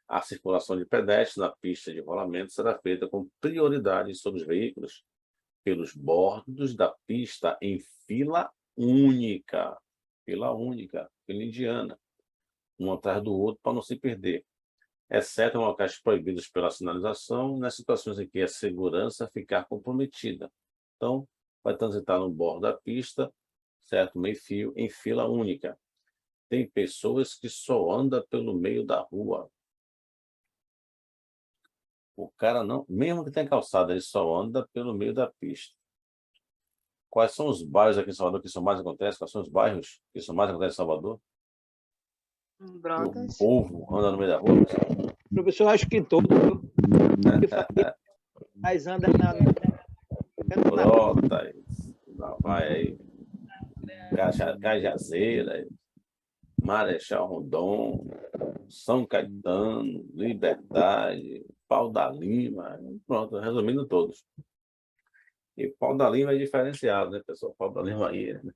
a circulação de pedestres na pista de rolamento será feita com prioridade sobre os veículos pelos bordos da pista em fila única, fila indiana, um atrás do outro para não se perder, exceto em locais proibidos pela sinalização, nas situações em que a segurança ficar comprometida. Então, vai transitar no bordo da pista, certo, meio-fio, em fila única. Tem pessoas que só andam pelo meio da rua. O cara não, mesmo que tenha calçada, ele só anda pelo meio da pista. Quais são os bairros aqui em Salvador que isso mais acontece? Quais são os bairros que isso mais acontece em Salvador? Brotas. O povo anda no meio da rua, pessoal. Professor, acho que todo. Mas anda na. Brotas. Não, vai aí. Cajazeira, Marechal Rondon, São Caetano, Liberdade, Pau da Lima, pronto, resumindo todos. E Pau da Lima é diferenciado, né, pessoal? Pau da Lima aí, né?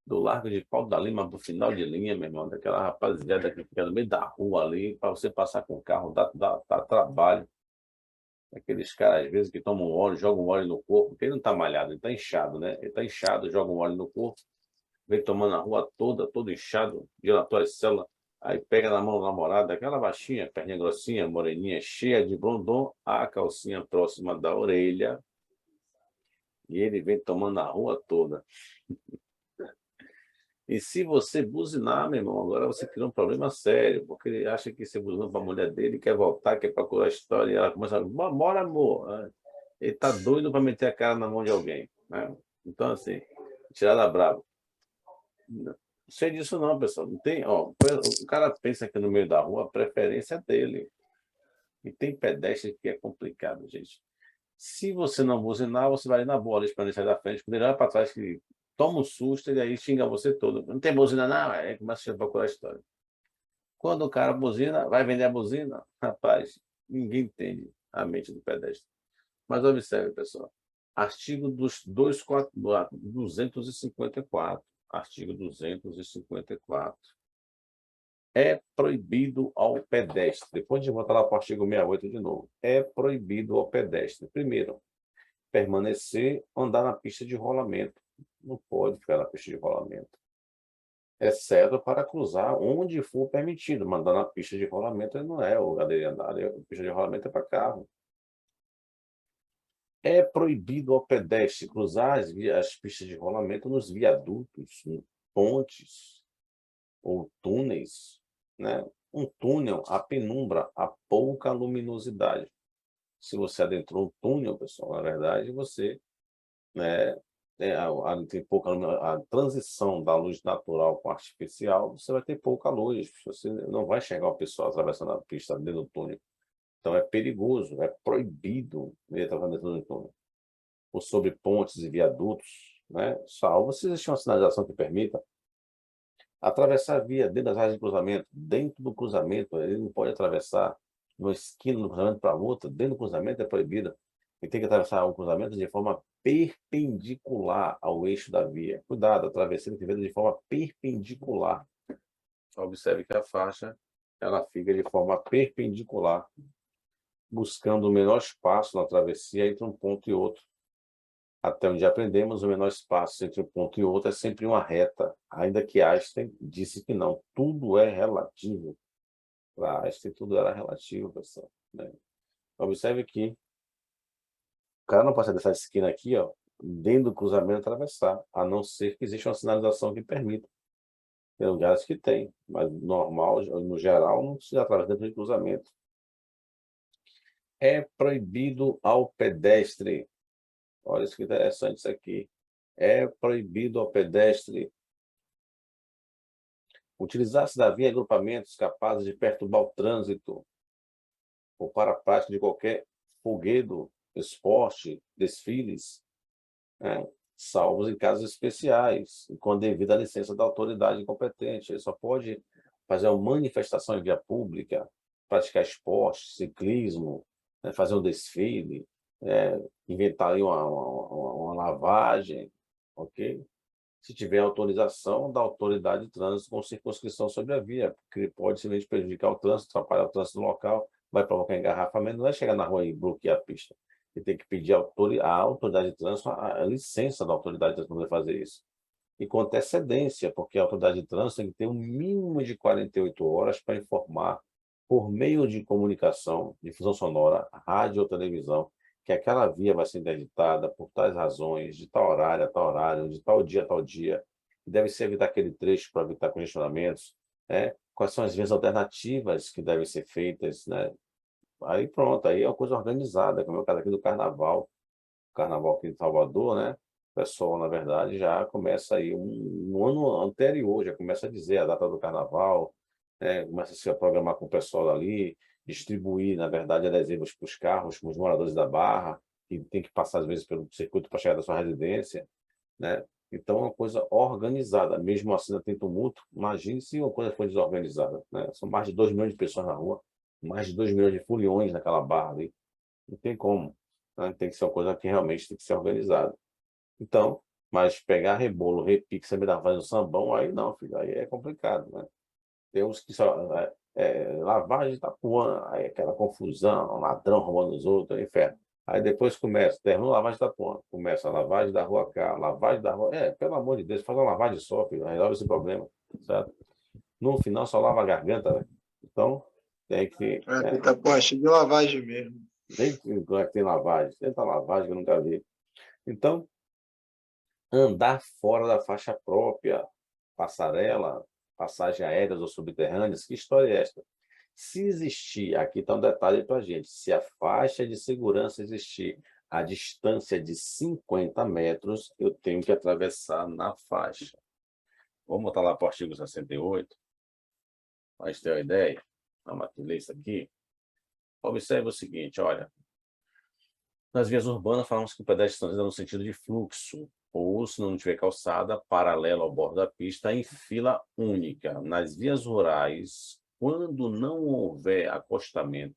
Do Largo de Pau da Lima para o final de linha, meu irmão, daquela rapaziada que fica no meio da rua ali, para você passar com o carro, dá trabalho. Aqueles caras, às vezes, que tomam óleo, jogam óleo no corpo, porque ele não está malhado, ele está inchado, né? Ele está inchado, joga um óleo no corpo, vem tomando a rua toda, todo inchado, dilatou as células, aí pega na mão da namorada, aquela baixinha, perninha grossinha, moreninha, cheia de blondon, a calcinha próxima da orelha, e ele vem tomando a rua toda. E se você buzinar, meu irmão, agora você cria um problema sério, porque ele acha que você buzinou para a mulher dele, quer voltar, quer procurar a história, e ela começa a falar, bora, amor. Ele está doido para meter a cara na mão de alguém, né? Então, assim, tirada brava. Não sei disso não, pessoal. Não tem, ó, o cara pensa que no meio da rua a preferência é dele. E tem pedestre que é complicado, gente. Se você não buzinar, você vai ali na boa, ali esperando ele sair da frente, quando ele olha para trás, que toma um susto e aí xinga você todo. Não tem buzina não, aí começa a procurar a história. Quando o cara buzina, vai vender a buzina, rapaz, ninguém entende a mente do pedestre. Mas observe, pessoal, artigo 254, artigo 254. É proibido ao pedestre, depois de voltar lá para o artigo 68 de novo, é proibido ao pedestre, primeiro, permanecer, andar na pista de rolamento. Não pode ficar na pista de rolamento. Exceto para cruzar onde for permitido. Mandar na pista de rolamento não é o lugar dele andar. A pista de rolamento é para carro. É proibido ao pedestre cruzar as pistas de rolamento nos viadutos, pontes ou túneis, né? Um túnel, a penumbra, a pouca luminosidade. Se você adentrou um túnel, pessoal, na verdade, você, né, tem pouca a transição da luz natural para artificial, você vai ter pouca luz, você não vai enxergar o pessoal atravessando a pista dentro do túnel. Então é perigoso, é proibido ele estar dentro do túnel. Ou sobre pontes e viadutos, né? Salvo se existe uma sinalização que permita atravessar a via dentro das áreas de cruzamento, dentro do cruzamento, ele não pode atravessar uma esquina do cruzamento para outra, dentro do cruzamento é proibida. Ele tem que atravessar o cruzamento de forma perpendicular ao eixo da via. Cuidado, a travessia tem que ser de forma perpendicular. Observe que a faixa ela fica de forma perpendicular, buscando o menor espaço na travessia entre um ponto e outro. Até onde aprendemos, o menor espaço entre um ponto e outro é sempre uma reta, ainda que Einstein disse que não. Tudo é relativo. Para Einstein, tudo era relativo, pessoal, né? Observe que o cara não pode sair dessa esquina aqui, ó, dentro do cruzamento atravessar, a não ser que exista uma sinalização que permita. Tem lugares que tem, mas normal, no geral, não se atravessa dentro do cruzamento. É proibido ao pedestre. Olha que interessante isso aqui. É proibido ao pedestre utilizar-se da via em agrupamentos capazes de perturbar o trânsito ou para a prática de qualquer folguedo, esporte, desfiles, né? Salvos em casos especiais, e com a devida licença da autoridade competente. Ele só pode fazer uma manifestação em via pública, praticar esporte, ciclismo, né? Fazer um desfile, inventar aí uma lavagem, ok? Se tiver autorização da autoridade de trânsito com circunscrição sobre a via, porque pode simplesmente prejudicar o trânsito, atrapalhar o trânsito do local, vai provocar engarrafamento, não é chegar na rua e bloquear a pista. Ele tem que pedir à autoridade de trânsito a licença da autoridade de trânsito para fazer isso. E com antecedência, porque a autoridade de trânsito tem que ter um mínimo de 48 horas para informar, por meio de comunicação, difusão sonora, rádio ou televisão, que aquela via vai ser interditada por tais razões, de tal horário a tal horário, de tal dia a tal dia, deve-se evitar aquele trecho para evitar congestionamentos, né? Quais são as vias alternativas que devem ser feitas, né? Aí pronto, aí é uma coisa organizada, como é o caso aqui do Carnaval. O Carnaval aqui de Salvador, né? O pessoal, na verdade, já começa aí, um ano anterior, já começa a dizer a data do Carnaval, né? Começa a se programar com o pessoal ali, distribuir, na verdade, adesivos para os carros, para os moradores da Barra, que tem que passar, às vezes, pelo circuito para chegar da sua residência, né? Então, é uma coisa organizada. Mesmo assim, não tem tumulto. Imagine se uma coisa for desorganizada, né? São mais de 2 milhões de pessoas na rua, mais de 2 milhões de foliões naquela barra ali. Não tem como, né? Tem que ser uma coisa que realmente tem que ser organizada. Então, mas pegar rebolo, repique, você me dá fazendo sambão, aí não, filho, aí é complicado, né? Tem uns que só lavagem de Itapuã, aí aquela confusão, ladrão roubando os outros, é inferno. Aí depois termina a lavagem de Itapuã, começa a lavagem da rua cá, lavagem da rua. Pelo amor de Deus, faz uma lavagem só, filho, resolve esse problema, certo? No final só lava a garganta, né? Então, tem que. Itapuã, cheio de lavagem mesmo. Nem tem lavagem, tenta lavagem que eu nunca vi. Então, andar fora da faixa própria, passarela, passagem aéreas ou subterrâneas, que história é esta? Se existir, aqui está um detalhe para a gente, se a faixa de segurança existir a distância de 50 metros, eu tenho que atravessar na faixa. Vamos botar lá para o artigo 68, para a gente ter uma ideia. Vamos ler isso aqui. Observe o seguinte, olha. Nas vias urbanas, falamos que o pedestre anda no sentido de fluxo, ou, se não tiver calçada, paralela ao bordo da pista, em fila única. Nas vias rurais, quando não houver acostamento,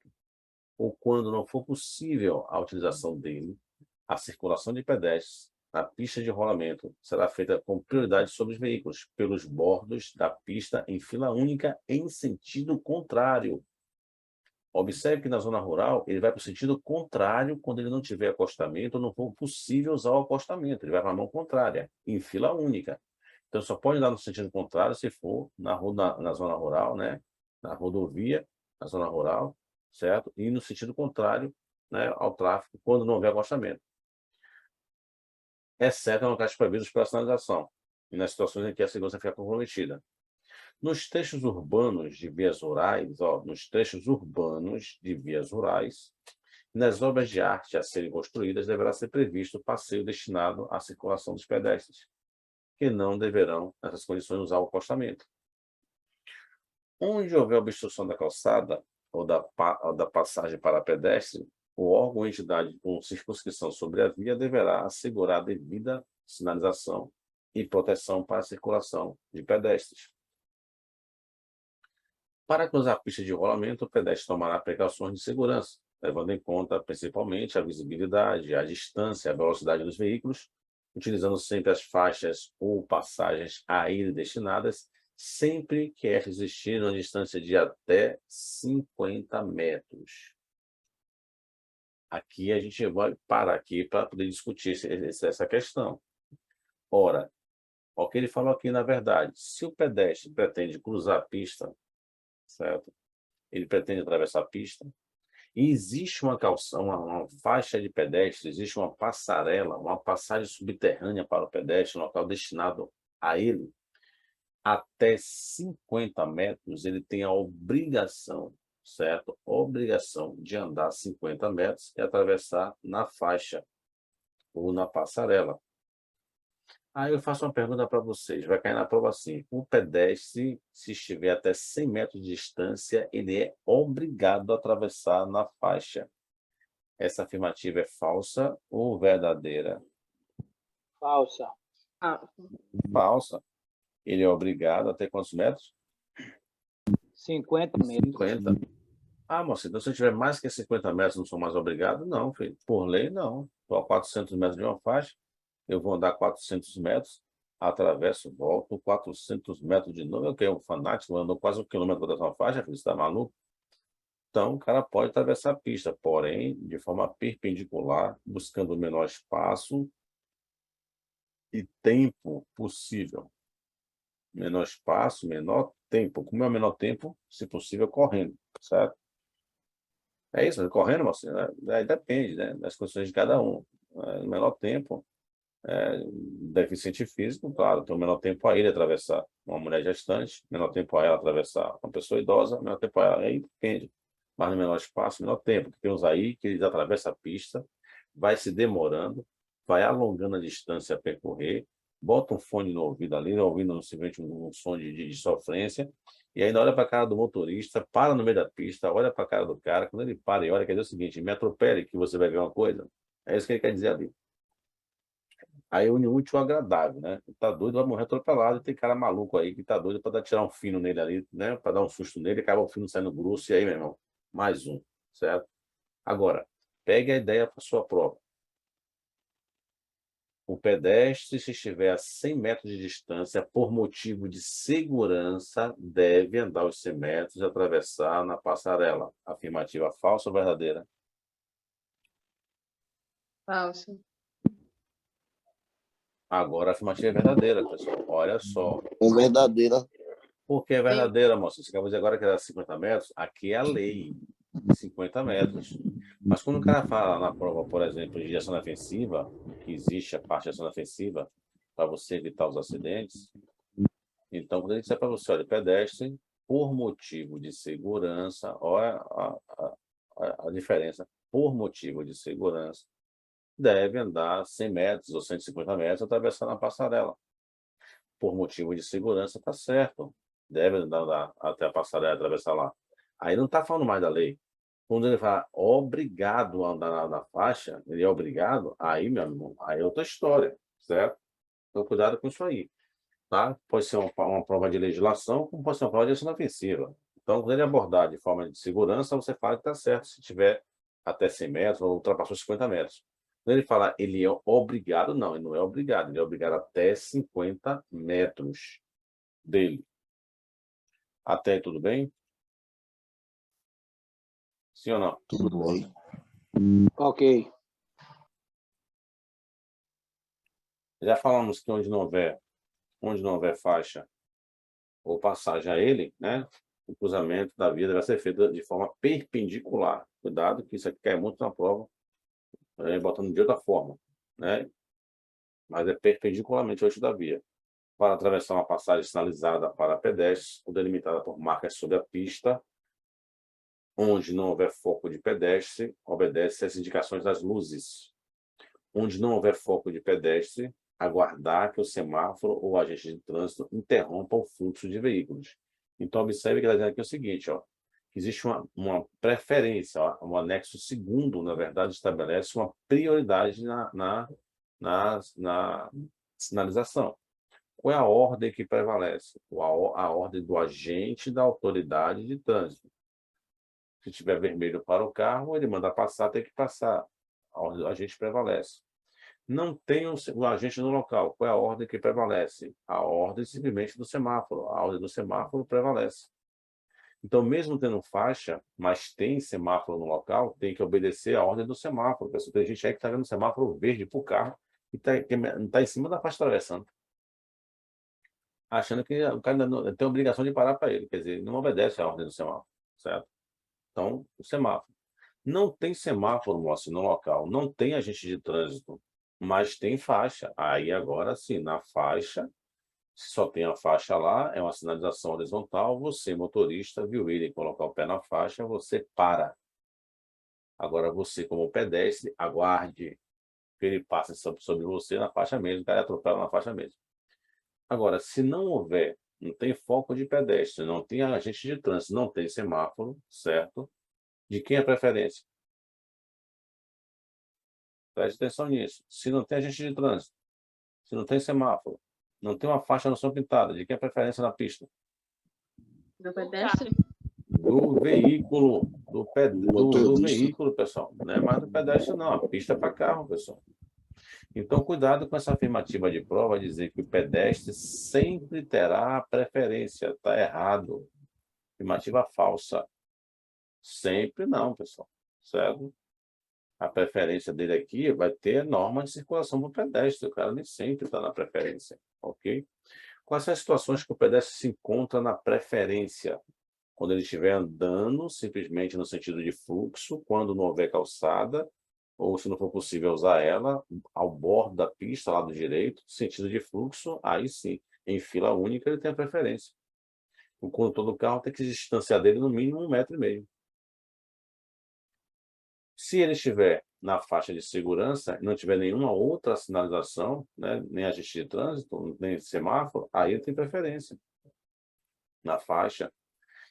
ou quando não for possível a utilização dele, a circulação de pedestres na pista de rolamento será feita com prioridade sobre os veículos, pelos bordos da pista em fila única em sentido contrário. Observe que na zona rural, ele vai para o sentido contrário quando ele não tiver acostamento ou não for possível usar o acostamento. Ele vai para a mão contrária, em fila única. Então, só pode andar no sentido contrário se for na zona rural, né? Na rodovia, na zona rural, certo? E no sentido contrário, né, ao tráfego, quando não houver acostamento. Exceto em locais proibidos pela sinalização e nas situações em que a segurança fica comprometida. Nos trechos urbanos de vias rurais, nas obras de arte a serem construídas, deverá ser previsto passeio destinado à circulação dos pedestres, que não deverão, nessas condições, usar o acostamento. Onde houver obstrução da calçada ou da passagem para pedestre, o órgão ou entidade com circunscrição sobre a via deverá assegurar a devida sinalização e proteção para a circulação de pedestres. Para cruzar a pista de rolamento, o pedestre tomará precauções de segurança, levando em conta principalmente a visibilidade, a distância, a velocidade dos veículos, utilizando sempre as faixas ou passagens a ele destinadas, sempre que estas existirem a uma distância de até 50 metros. Aqui a gente vai parar aqui para poder discutir essa questão. Ora, o que ele falou aqui, na verdade, se o pedestre pretende cruzar a pista, certo? Ele pretende atravessar a pista, e existe uma faixa de pedestre, existe uma passarela, uma passagem subterrânea para o pedestre, um local destinado a ele, até 50 metros, ele tem a obrigação, certo? Obrigação de andar 50 metros e atravessar na faixa ou na passarela. Aí eu faço uma pergunta para vocês, vai cair na prova assim. O pedestre, se estiver até 100 metros de distância, ele é obrigado a atravessar na faixa. Essa afirmativa é falsa ou verdadeira? Falsa. Falsa. Ele é obrigado a ter quantos metros? 50 metros. 50. Ah, moça, então se eu tiver mais que 50 metros, não sou mais obrigado? Não, filho. Por lei, não. Estou a 400 metros de uma faixa. Eu vou andar 400 metros, atravesso, volto, 400 metros de novo. Eu que é um fanático, andou quase 1 quilômetro dessa faixa, você está maluco? Então, o cara pode atravessar a pista, porém, de forma perpendicular, buscando o menor espaço e tempo possível. Menor espaço, menor tempo. Como é o menor tempo? Se possível, correndo, certo? É isso, correndo, você, né? Depende, né, das condições de cada um. No menor tempo, deficiente físico, claro, tem o menor tempo a ele atravessar uma mulher gestante, menor tempo a ela atravessar uma pessoa idosa, menor tempo a ela, aí depende. Mas no menor espaço, menor tempo. Tem uns aí que eles atravessam a pista, vai se demorando, vai alongando a distância a percorrer, bota um fone no ouvido ali, ouvindo simplesmente um som de sofrência, e ainda olha para a cara do motorista, para no meio da pista, olha para a cara do cara, quando ele para e olha, quer dizer o seguinte, me atropele que você vai ver uma coisa. É isso que ele quer dizer ali. Aí une útil ao agradável, né? Tá doido, vai morrer atropelado, e tem cara maluco aí que tá doido para tirar um fino nele ali, né? Para dar um susto nele, acaba o fino saindo grosso, e aí, meu irmão, mais um, certo? Agora, pegue a ideia para sua prova. O pedestre, se estiver a 100 metros de distância, por motivo de segurança, deve andar os 100 metros e atravessar na passarela. Afirmativa falsa ou verdadeira? Falso. Agora a afirmativa é verdadeira, pessoal. Olha só. É verdadeira. Por que é verdadeira, moça? Você acabou de dizer agora que era 50 metros. Aqui é a lei, 50 metros. Mas quando o cara fala na prova, por exemplo, de ação defensiva, que existe a parte de ação defensiva para você evitar os acidentes, então, quando ele disser para você, olha, pedestre, por motivo de segurança, olha a diferença, por motivo de segurança, deve andar 100 metros ou 150 metros atravessando a passarela. Por motivo de segurança, está certo. Deve andar até a passarela, atravessar lá. Aí não está falando mais da lei. Quando ele fala obrigado a andar na faixa, ele é obrigado, aí, meu irmão, aí é outra história, certo? Então, cuidado com isso aí, tá? Pode ser uma prova de legislação, como pode ser uma prova de ação defensiva. Então, quando ele abordar de forma de segurança, você fala que está certo, se tiver até 100 metros ou ultrapassou 50 metros. Quando ele fala ele é obrigado, não, ele não é obrigado, ele é obrigado até 50 metros dele. Até aí, tudo bem? Sim ou não? Tudo bem. Ok. Já falamos que onde não houver faixa ou passagem a ele, né, o cruzamento da via deve ser feito de forma perpendicular. Cuidado, que isso aqui cai muito na prova, botando de outra forma, né? Mas é perpendicularmente ao eixo da via. Para atravessar uma passagem sinalizada para pedestres ou delimitada por marcas sobre a pista, onde não houver foco de pedestre, obedece às indicações das luzes. Onde não houver foco de pedestre, aguardar que o semáforo ou agente de trânsito interrompa o fluxo de veículos. Então, observe que ele está dizendo aqui o seguinte, ó, que existe uma preferência, ó, um anexo segundo, na verdade, estabelece uma prioridade na sinalização. Qual é a ordem que prevalece? A ordem do agente da autoridade de trânsito. Se tiver vermelho para o carro, ele manda passar, tem que passar. A ordem do agente prevalece. Não tem o agente no local. Qual é a ordem que prevalece? A ordem simplesmente do semáforo. A ordem do semáforo prevalece. Então, mesmo tendo faixa, mas tem semáforo no local, tem que obedecer a ordem do semáforo. Tem gente aí que está vendo semáforo verde para o carro e não está em cima da faixa atravessando, achando que o cara não tem obrigação de parar para ele. Quer dizer, não obedece a ordem do semáforo, certo? Então, o semáforo. Não tem semáforo, moço, no local. Não tem agente de trânsito, mas tem faixa. Aí, agora sim, na faixa, se só tem a faixa lá, é uma sinalização horizontal, você, motorista, viu ele colocar o pé na faixa, você para. Agora, você, como pedestre, aguarde que ele passe sobre você na faixa mesmo, o cara atropela na faixa mesmo. Agora, se não houver, não tem foco de pedestre, não tem agente de trânsito, não tem semáforo, certo? De quem é a preferência? Preste atenção nisso. Se não tem agente de trânsito, se não tem semáforo, não tem uma faixa no som pintada, de quem é a preferência na pista? Do pedestre? Do veículo, do veículo, pessoal. Não é mais do pedestre, não. A pista é para carro, pessoal. Então, cuidado com essa afirmativa de prova, dizer que o pedestre sempre terá preferência. Está errado. Afirmativa falsa. Sempre não, pessoal. Certo? A preferência dele aqui vai ter norma de circulação para o pedestre. O cara nem sempre está na preferência. Ok? Quais são as situações que o pedestre se encontra na preferência? Quando ele estiver andando simplesmente no sentido de fluxo, quando não houver calçada, ou se não for possível usar ela, ao bordo da pista, lado direito, sentido de fluxo, aí sim, em fila única ele tem a preferência. O condutor do carro tem que se distanciar dele no mínimo 1,5 metro. Se ele estiver na faixa de segurança e não tiver nenhuma outra sinalização, né, nem agente de trânsito, nem semáforo, aí ele tem preferência na faixa.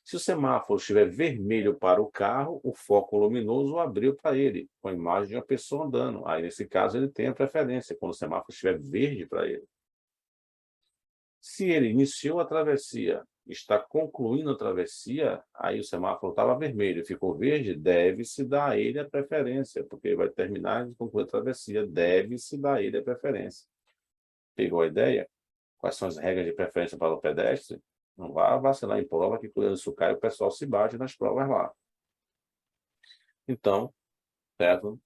Se o semáforo estiver vermelho para o carro, o foco luminoso abriu para ele, com a imagem de uma pessoa andando. Aí, nesse caso, ele tem a preferência, quando o semáforo estiver verde para ele. Se ele iniciou a travessia, está concluindo a travessia, aí o semáforo estava vermelho, ficou verde, deve-se dar a ele a preferência, porque ele vai terminar de concluir a travessia, deve-se dar a ele a preferência. Pegou a ideia? Quais são as regras de preferência para o pedestre? Não vá vacilar em prova, que quando isso cai, o pessoal se bate nas provas lá. Então, certo?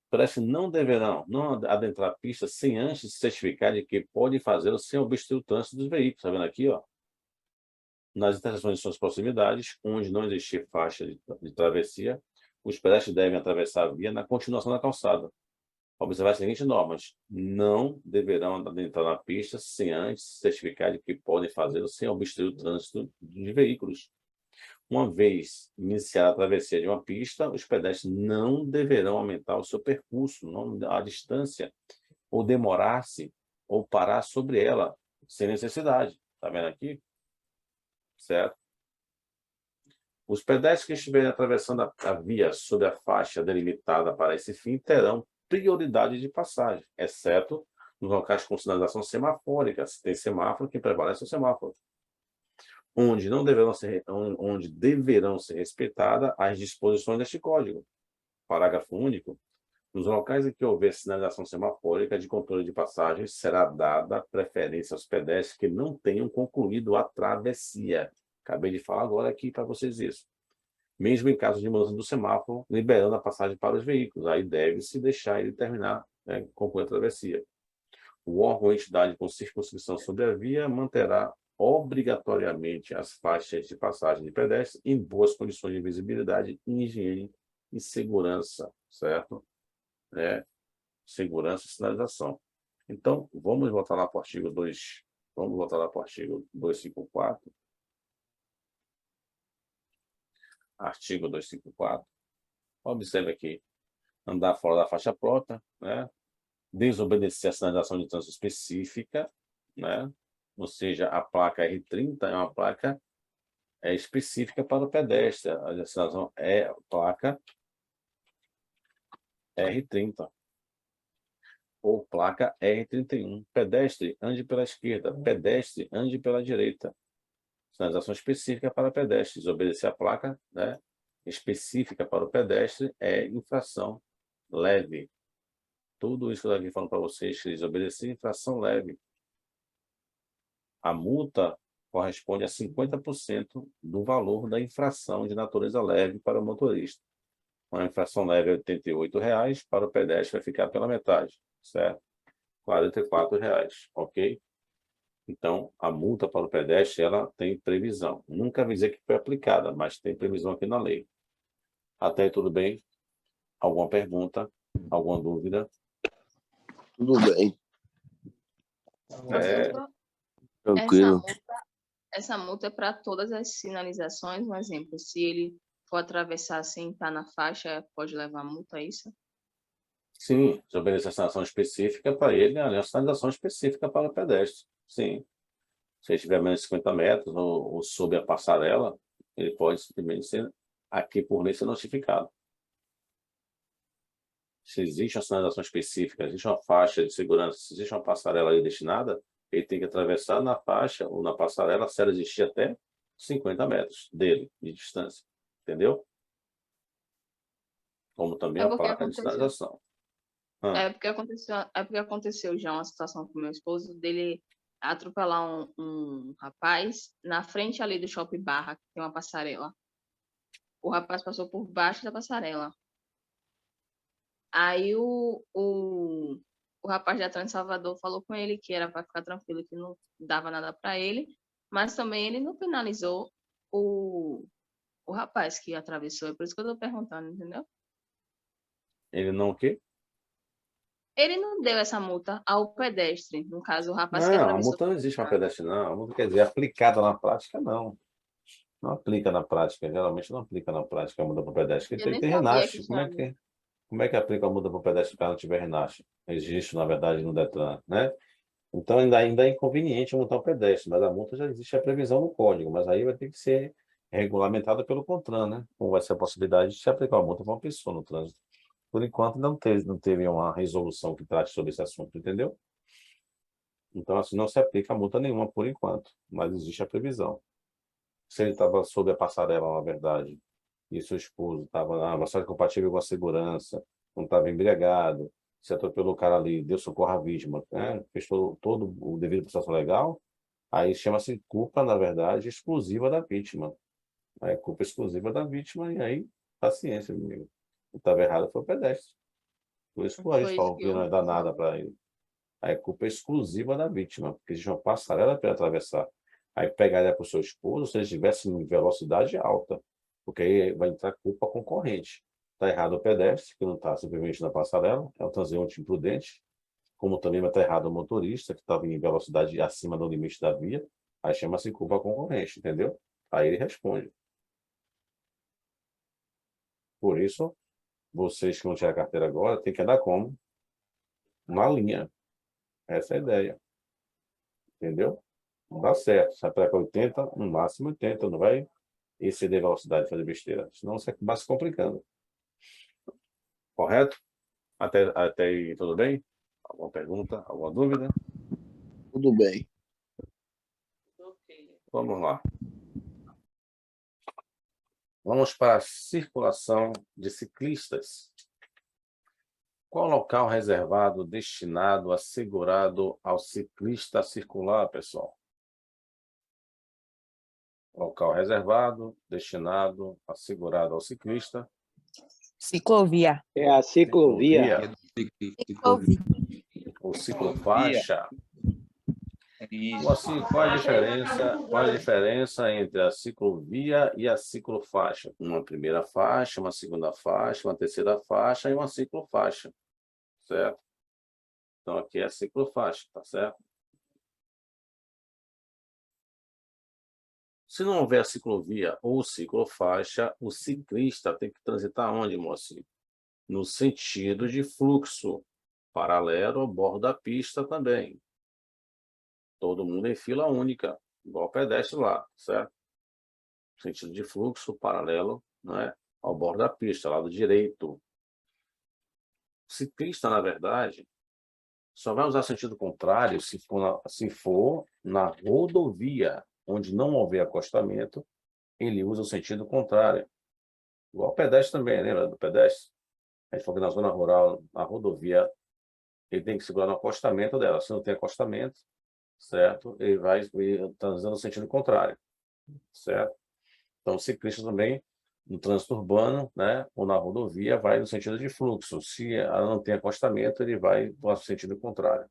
Pedestres não deverão adentrar a pista sem antes se certificar de que podem fazê-lo sem obstruir o trânsito dos veículos. Está vendo aqui, ó? Nas interseções de suas proximidades, onde não existir faixa de travessia, os pedestres devem atravessar a via na continuação da calçada. Observar as seguintes normas: não deverão adentrar na pista sem antes se certificar de que podem fazê-lo sem obstruir o trânsito de veículos. Uma vez iniciada a travessia de uma pista, os pedestres não deverão aumentar o seu percurso, a distância, ou demorar-se, ou parar sobre ela, sem necessidade. Está vendo aqui? Certo? Os pedestres que estiverem atravessando a via sob a faixa delimitada para esse fim terão prioridade de passagem, exceto nos locais com sinalização semafórica. Se tem semáforo, quem prevalece é o semáforo. Onde deverão ser respeitadas as disposições deste código. Parágrafo único. Nos locais em que houver sinalização semafórica de controle de passagens, será dada preferência aos pedestres que não tenham concluído a travessia. Acabei de falar agora aqui para vocês isso. Mesmo em caso de mudança do semáforo, liberando a passagem para os veículos. Aí deve-se deixar ele terminar, concluir a travessia. O órgão ou entidade com circunscrição sobre a via manterá obrigatoriamente as faixas de passagem de pedestres em boas condições de visibilidade, higiene e segurança, certo? Segurança e sinalização. Então, vamos voltar lá para o artigo 2. Vamos voltar lá para o artigo 254. Artigo 254. Observe aqui. Andar fora da faixa própria, desobedecer a sinalização de trânsito específica, ou seja, a placa R30 é uma placa específica para o pedestre. A sinalização é a placa R30 ou placa R31. Pedestre, ande pela esquerda. Pedestre, ande pela direita. Sinalização específica para pedestre. Desobedecer a placa específica para o pedestre é infração leve. Tudo isso que eu estou aqui falando para vocês, que desobedecer, infração leve. A multa corresponde a 50% do valor da infração de natureza leve para o motorista. Uma infração leve é R$ 88,00, para o pedestre vai ficar pela metade, certo? R$ 44,00, ok? Então, a multa para o pedestre, ela tem previsão. Nunca vi dizer que foi aplicada, mas tem previsão aqui na lei. Até aí, tudo bem? Alguma pergunta? Alguma dúvida? Tudo bem. Tranquilo. Essa multa é para todas as sinalizações. Um exemplo, se ele for atravessar sem estar na faixa, pode levar multa, é isso? Sim, desobedecer a sinalização específica para ele, a sinalização específica para o pedestre. Sim. Se ele tiver menos de 50 metros ou sob a passarela, ele pode simplesmente ser, aqui por lei, ser notificado. Se existe uma sinalização específica, existe uma faixa de segurança, se existe uma passarela ali destinada, ele tem que atravessar na faixa ou na passarela, se ela existir até 50 metros dele, de distância. Entendeu? Como também a placa de sinalização. É porque aconteceu já uma situação com meu esposo, dele atropelar um rapaz na frente ali do Shopping Barra, que tem uma passarela. O rapaz passou por baixo da passarela. Aí o rapaz da Trans Salvador falou com ele que era para ficar tranquilo, que não dava nada para ele, mas também ele não penalizou o rapaz que atravessou. É por isso que eu estou perguntando, entendeu? Ele não o quê? Ele não deu essa multa ao pedestre, no caso, o rapaz que Não, a atravessou. multa não existe para pedestre, não. A multa quer dizer aplicada na prática, não. Não aplica na prática, geralmente não aplica na prática a multa para o pedestre. Porque tem RENASH. Como é que aplica a multa para o pedestre se o cara não tiver RENASH? Existe, na verdade, no DETRAN, né? Então, ainda é inconveniente multar o pedestre, mas a multa já existe a previsão no código, mas aí vai ter que ser regulamentada pelo CONTRAN, né? Como vai ser a possibilidade de se aplicar uma multa para uma pessoa no trânsito. Por enquanto, não teve uma resolução que trate sobre esse assunto, entendeu? Então, assim, não se aplica multa nenhuma por enquanto, mas existe a previsão. Se ele estava sob a passarela, na verdade, e seu esposo estava bastante compatível com a segurança, não estava embriagado, se atropelou o cara ali, deu socorro à vítima, né? Fez todo o devido processo legal, aí chama-se culpa, na verdade, exclusiva da vítima. É culpa exclusiva da vítima, e aí, paciência, meu amigo. O que estava errado foi o pedestre. Por isso que a gente falou que não é dar nada para ele. Aí culpa exclusiva da vítima, porque existe uma passarela para atravessar. Aí pegaria para o seu esposo se ele estivesse em velocidade alta, porque aí vai entrar culpa concorrente. Está errado o pedestre, que não está simplesmente na passarela, é um transeunte imprudente, como também vai estar errado o motorista, que estava em velocidade acima do limite da via, aí chama-se culpa concorrente, entendeu? Aí ele responde. Por isso, vocês que não tiram a carteira agora, tem que andar como? Na linha. Essa é a ideia. Entendeu? Não dá certo. Se aplica 80, no máximo 80, não vai exceder a velocidade e fazer besteira. Senão você vai se complicando. Correto? Até aí, tudo bem? Alguma pergunta? Alguma dúvida? Tudo bem. Vamos lá. Vamos para a circulação de ciclistas. Qual local reservado, destinado, assegurado ao ciclista circular, pessoal? Local reservado, destinado, assegurado ao ciclista. Ciclovia. É a ciclovia. Ciclovia. Ou ciclofaixa. Assim, qual a diferença entre a ciclovia e a ciclofaixa? Uma primeira faixa, uma segunda faixa, uma terceira faixa e uma ciclofaixa, certo? Então, aqui é a ciclofaixa, tá certo? Se não houver ciclovia ou ciclofaixa, o ciclista tem que transitar onde, mocinho? No sentido de fluxo, paralelo ao bordo da pista também. Todo mundo em fila única, igual o pedestre lá, certo? Sentido de fluxo, paralelo, né, ao bordo da pista, lado direito. O ciclista, na verdade, só vai usar sentido contrário se for na rodovia, onde não houver acostamento, ele usa o sentido contrário. Igual o pedestre também, lembra do pedestre? A gente falou que na zona rural, na rodovia, ele tem que segurar no acostamento dela. Se não tem acostamento, certo? Ele vai transitando no sentido contrário, certo? Então, o ciclista também, no trânsito urbano, né, ou na rodovia, vai no sentido de fluxo. Se ela não tem acostamento, ele vai no sentido contrário.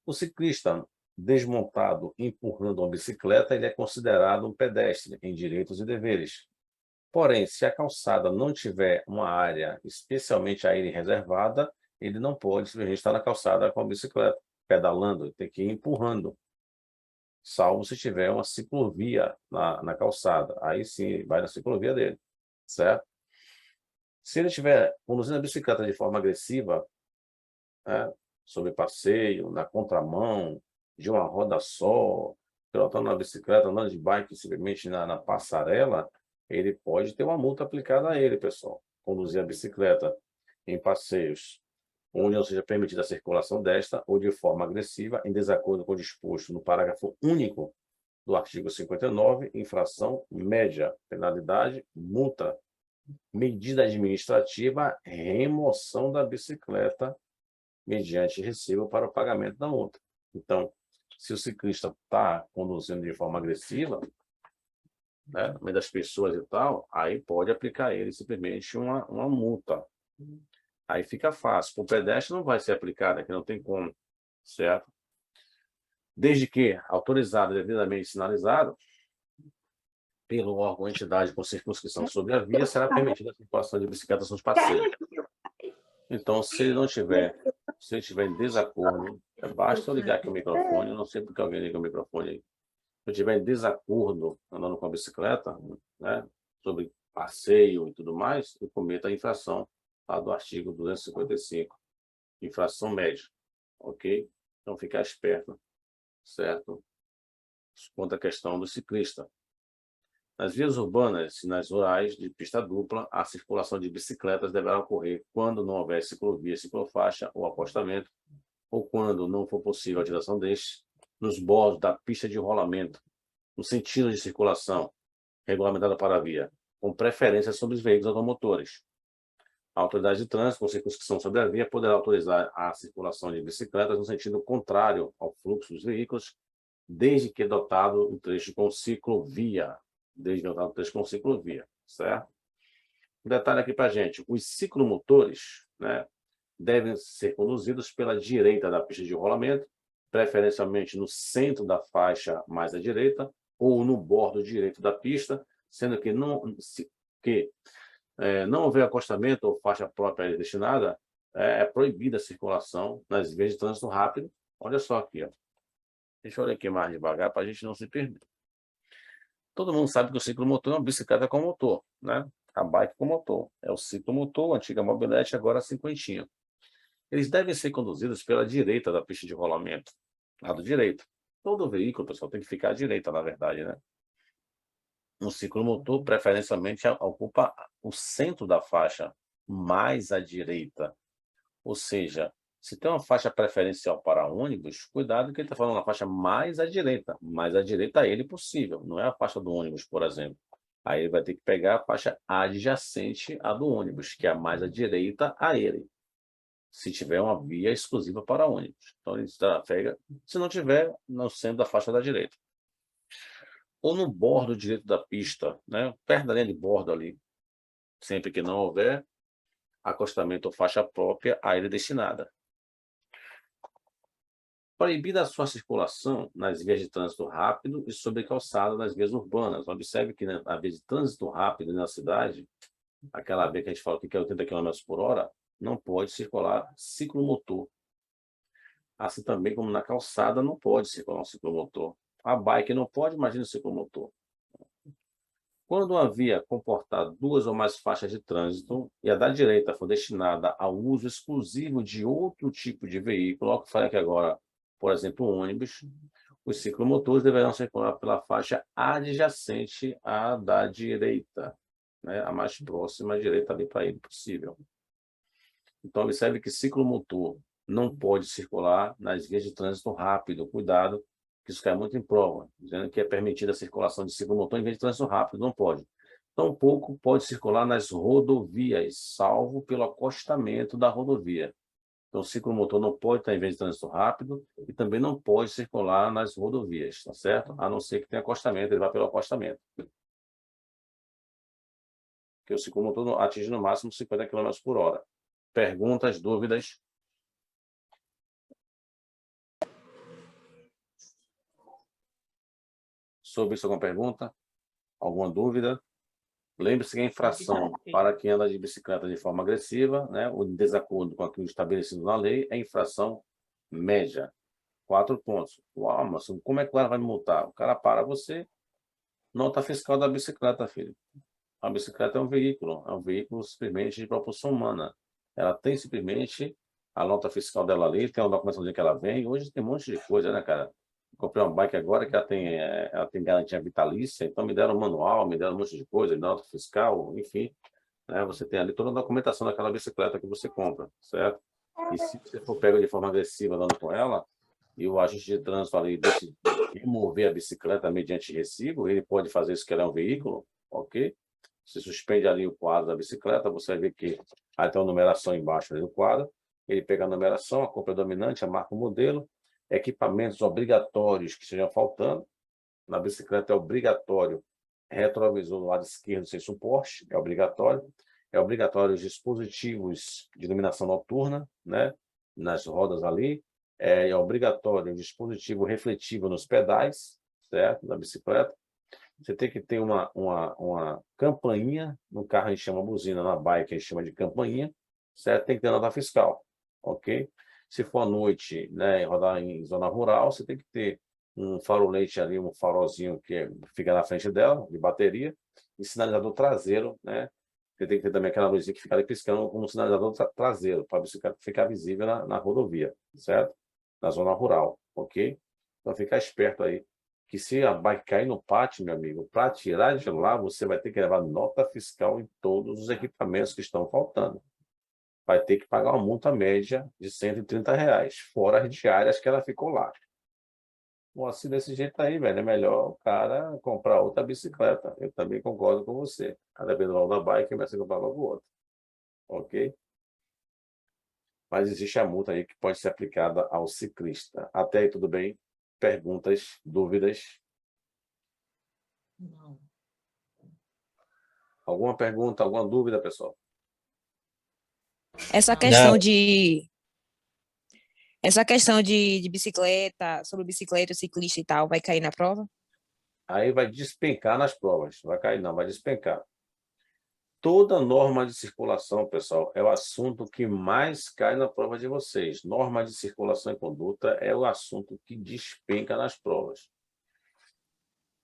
O ciclista desmontado empurrando uma bicicleta, ele é considerado um pedestre em direitos e deveres. Porém, se a calçada não tiver uma área especialmente a ele reservada, ele não pode simplesmente estar na calçada com a bicicleta, pedalando, ele tem que ir empurrando. Salvo se tiver uma ciclovia na calçada. Aí sim, vai na ciclovia dele, certo? Se ele estiver conduzindo a bicicleta de forma agressiva, né, sobre passeio, na contramão, de uma roda só, pilotando na bicicleta, andando de bike simplesmente na passarela, ele pode ter uma multa aplicada a ele, pessoal. Conduzir a bicicleta em passeios onde não seja permitida a circulação desta ou de forma agressiva, em desacordo com o disposto no parágrafo único do artigo 59, infração média, penalidade, multa, medida administrativa, remoção da bicicleta mediante recibo para o pagamento da multa. Então, se o ciclista está conduzindo de forma agressiva, né, no meio das pessoas e tal, aí pode aplicar a ele simplesmente uma multa. Aí fica fácil. Para o pedestre não vai ser aplicado, aqui não tem como, certo? Desde que autorizado, devidamente sinalizado, pelo órgão ou entidade com circunscrição sobre a via, será permitida a circulação de bicicletas nos passeios. Então, se ele estiver em desacordo, basta eu ligar aqui o microfone, eu não sei porque alguém liga o microfone aí. Se eu estiver em desacordo andando com a bicicleta, né, sobre passeio e tudo mais, eu cometo a infração lá do artigo 255, infração média, ok? Então, ficar esperto, certo? Quanto à questão do ciclista. Nas vias urbanas e nas rurais de pista dupla, a circulação de bicicletas deverá ocorrer quando não houver ciclovia, ciclofaixa ou acostamento, ou quando não for possível a utilização destes, nos bordos da pista de rolamento, no sentido de circulação regulamentada para a via, com preferência sobre os veículos automotores. A autoridade de trânsito, com circunscrição sobre a via, poderá autorizar a circulação de bicicletas no sentido contrário ao fluxo dos veículos, desde que dotado o trecho com ciclovia. Certo? Um detalhe aqui para a gente: os ciclomotores, né, devem ser conduzidos pela direita da pista de rolamento, preferencialmente no centro da faixa mais à direita, ou no bordo direito da pista, sendo que não houver acostamento ou faixa própria destinada, é proibida a circulação nas vias de trânsito rápido. Olha só aqui, ó. Deixa eu olhar aqui mais devagar para a gente não se perder. Todo mundo sabe que o ciclomotor é uma bicicleta com motor, né? A bike com motor. É o ciclomotor, a antiga mobilete, agora a cinquentinha. Eles devem ser conduzidos pela direita da pista de rolamento, lado direito. Todo veículo, pessoal, tem que ficar à direita, na verdade, né? Um ciclomotor, preferencialmente, ocupa o centro da faixa, mais à direita. Ou seja, se tem uma faixa preferencial para ônibus, cuidado que ele está falando na faixa mais à direita a ele possível, não é a faixa do ônibus, por exemplo. Aí ele vai ter que pegar a faixa adjacente à do ônibus, que é a mais à direita a ele, se tiver uma via exclusiva para ônibus. Então ele trafega, se não tiver, no centro da faixa da direita. Ou no bordo direito da pista, né? Perto da linha de bordo ali, sempre que não houver acostamento ou faixa própria a ele destinada. Proibida a sua circulação nas vias de trânsito rápido e sobre calçada nas vias urbanas. Observe que na via de trânsito rápido na cidade, aquela via que a gente fala que é 80 km por hora, não pode circular ciclomotor. Assim também como na calçada não pode circular um ciclomotor. A bike não pode, imagina o ciclomotor. Quando uma via comportar duas ou mais faixas de trânsito e a da direita for destinada ao uso exclusivo de outro tipo de veículo, olha o que eu falei aqui agora, por exemplo, ônibus, os ciclomotores deverão circular pela faixa adjacente à da direita, né? A mais próxima à direita ali para ele possível. Então, observe que ciclomotor não pode circular nas vias de trânsito rápido. Cuidado, que isso cai muito em prova, dizendo que é permitida a circulação de ciclomotor em via de trânsito rápido. Não pode. Tampouco pode circular nas rodovias, salvo pelo acostamento da rodovia. Então, o ciclomotor não pode estar em via de trânsito rápido e também não pode circular nas rodovias, tá certo? A não ser que tenha acostamento, ele vai pelo acostamento. Porque o ciclomotor atinge no máximo 50 km por hora. Perguntas, dúvidas? Sobre isso, alguma pergunta? Alguma dúvida? Lembre-se que a infração para quem anda de bicicleta de forma agressiva, né, o desacordo com aquilo estabelecido na lei, é infração média. 4 pontos. Uau, mas como é que o cara vai me multar? O cara para você, nota fiscal da bicicleta, filho. A bicicleta é um veículo simplesmente de propulsão humana. Ela tem simplesmente a nota fiscal dela ali, tem uma documentação que ela vem. Hoje tem um monte de coisa, né, cara? Comprei uma bike agora que ela tem garantia vitalícia, então me deram um manual, me deram um monte de coisa, nota fiscal, enfim. Né? Você tem ali toda a documentação daquela bicicleta que você compra, certo? E se você for pego de forma agressiva andando com ela, e o agente de trânsito ali decidir remover a bicicleta mediante recibo, ele pode fazer isso que ela é um veículo, ok? Você suspende ali o quadro da bicicleta, você vai ver que aí tem uma numeração embaixo ali do quadro, ele pega a numeração, a cor predominante, a marca, o modelo, equipamentos obrigatórios que estejam faltando. Na bicicleta é obrigatório retrovisor do lado esquerdo sem suporte, é obrigatório. É obrigatório os dispositivos de iluminação noturna, né, nas rodas ali. É obrigatório o dispositivo refletivo nos pedais, certo, da bicicleta. Você tem que ter uma campainha, no carro a gente chama buzina, na bike a gente chama de campainha, certo? Tem que ter nota fiscal, ok? Se for à noite, né, rodar em zona rural, você tem que ter um farolete ali, um farolzinho que fica na frente dela, de bateria, e sinalizador traseiro, né? Você tem que ter também aquela luzinha que fica ali piscando como sinalizador traseiro, para a bicicleta ficar visível na rodovia, certo? na zona rural, ok? Então, ficar esperto aí, que se a bike cair no pátio, meu amigo, para tirar de lá, você vai ter que levar nota fiscal em todos os equipamentos que estão faltando. Vai ter que pagar uma multa média de R$ 130, fora as diárias que ela ficou lá. Bom, assim, desse jeito aí, velho, é melhor o cara comprar outra bicicleta. Eu também concordo com você. A depender do valor da bike, começa a comprar logo outra. Ok? Mas existe a multa aí que pode ser aplicada ao ciclista. Até aí, tudo bem? Perguntas, dúvidas? Não. Alguma pergunta, alguma dúvida, pessoal? Essa questão de bicicleta, sobre bicicleta, ciclista e tal, vai cair na prova? Aí vai despencar nas provas. Vai cair não, vai despencar. Toda norma de circulação, pessoal, é o assunto que mais cai na prova de vocês. Norma de circulação e conduta é o assunto que despenca nas provas.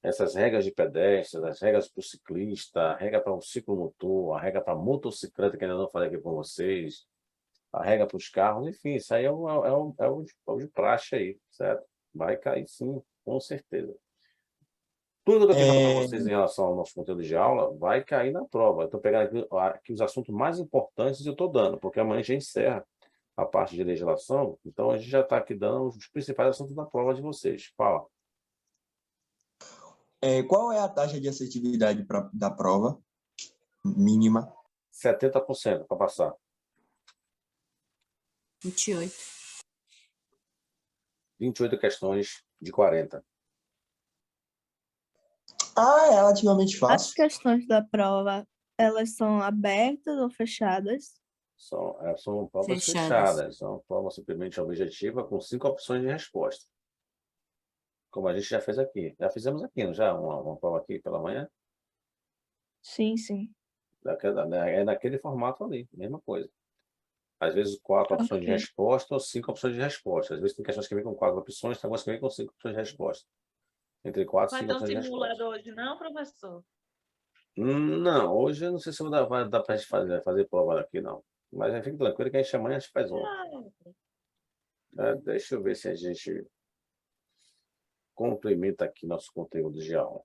Essas regras de pedestre, as regras para o ciclista, a regra para o ciclomotor, a regra para a motocicleta, que ainda não falei aqui com vocês, a regra para os carros, enfim, isso aí é o de praxe aí, certo? Vai cair sim, com certeza. Tudo que eu estou falando para vocês em relação ao nosso conteúdo de aula vai cair na prova. Eu estou pegando aqui os assuntos mais importantes e eu estou dando, porque amanhã a gente encerra a parte de legislação, então a gente já está aqui dando os principais assuntos da prova de vocês. Fala. Qual é a taxa de assertividade da prova mínima? 70% para passar. 28. 28 questões de 40. É relativamente As fácil. questões da prova, elas são abertas ou fechadas? São provas fechadas. São provas simplesmente objetiva com 5 opções de resposta. Como a gente já fez aqui. Já fizemos aqui, não já? Uma prova aqui pela manhã? Sim, sim. É naquele formato ali, mesma coisa. Às vezes 4 opções de Ok. resposta ou 5 opções de resposta. Às vezes tem questões que vêm com 4 opções, tem algumas que vêm com 5 opções de resposta. Entre 4 e Vai 5 ter um opções de resposta. simulador hoje, não, professor? Não, hoje eu não sei se vai dar para a gente fazer prova aqui, não. Mas fique tranquilo que a gente amanhã a gente faz uma. Deixa eu ver se a gente complementa aqui nosso conteúdo de aula.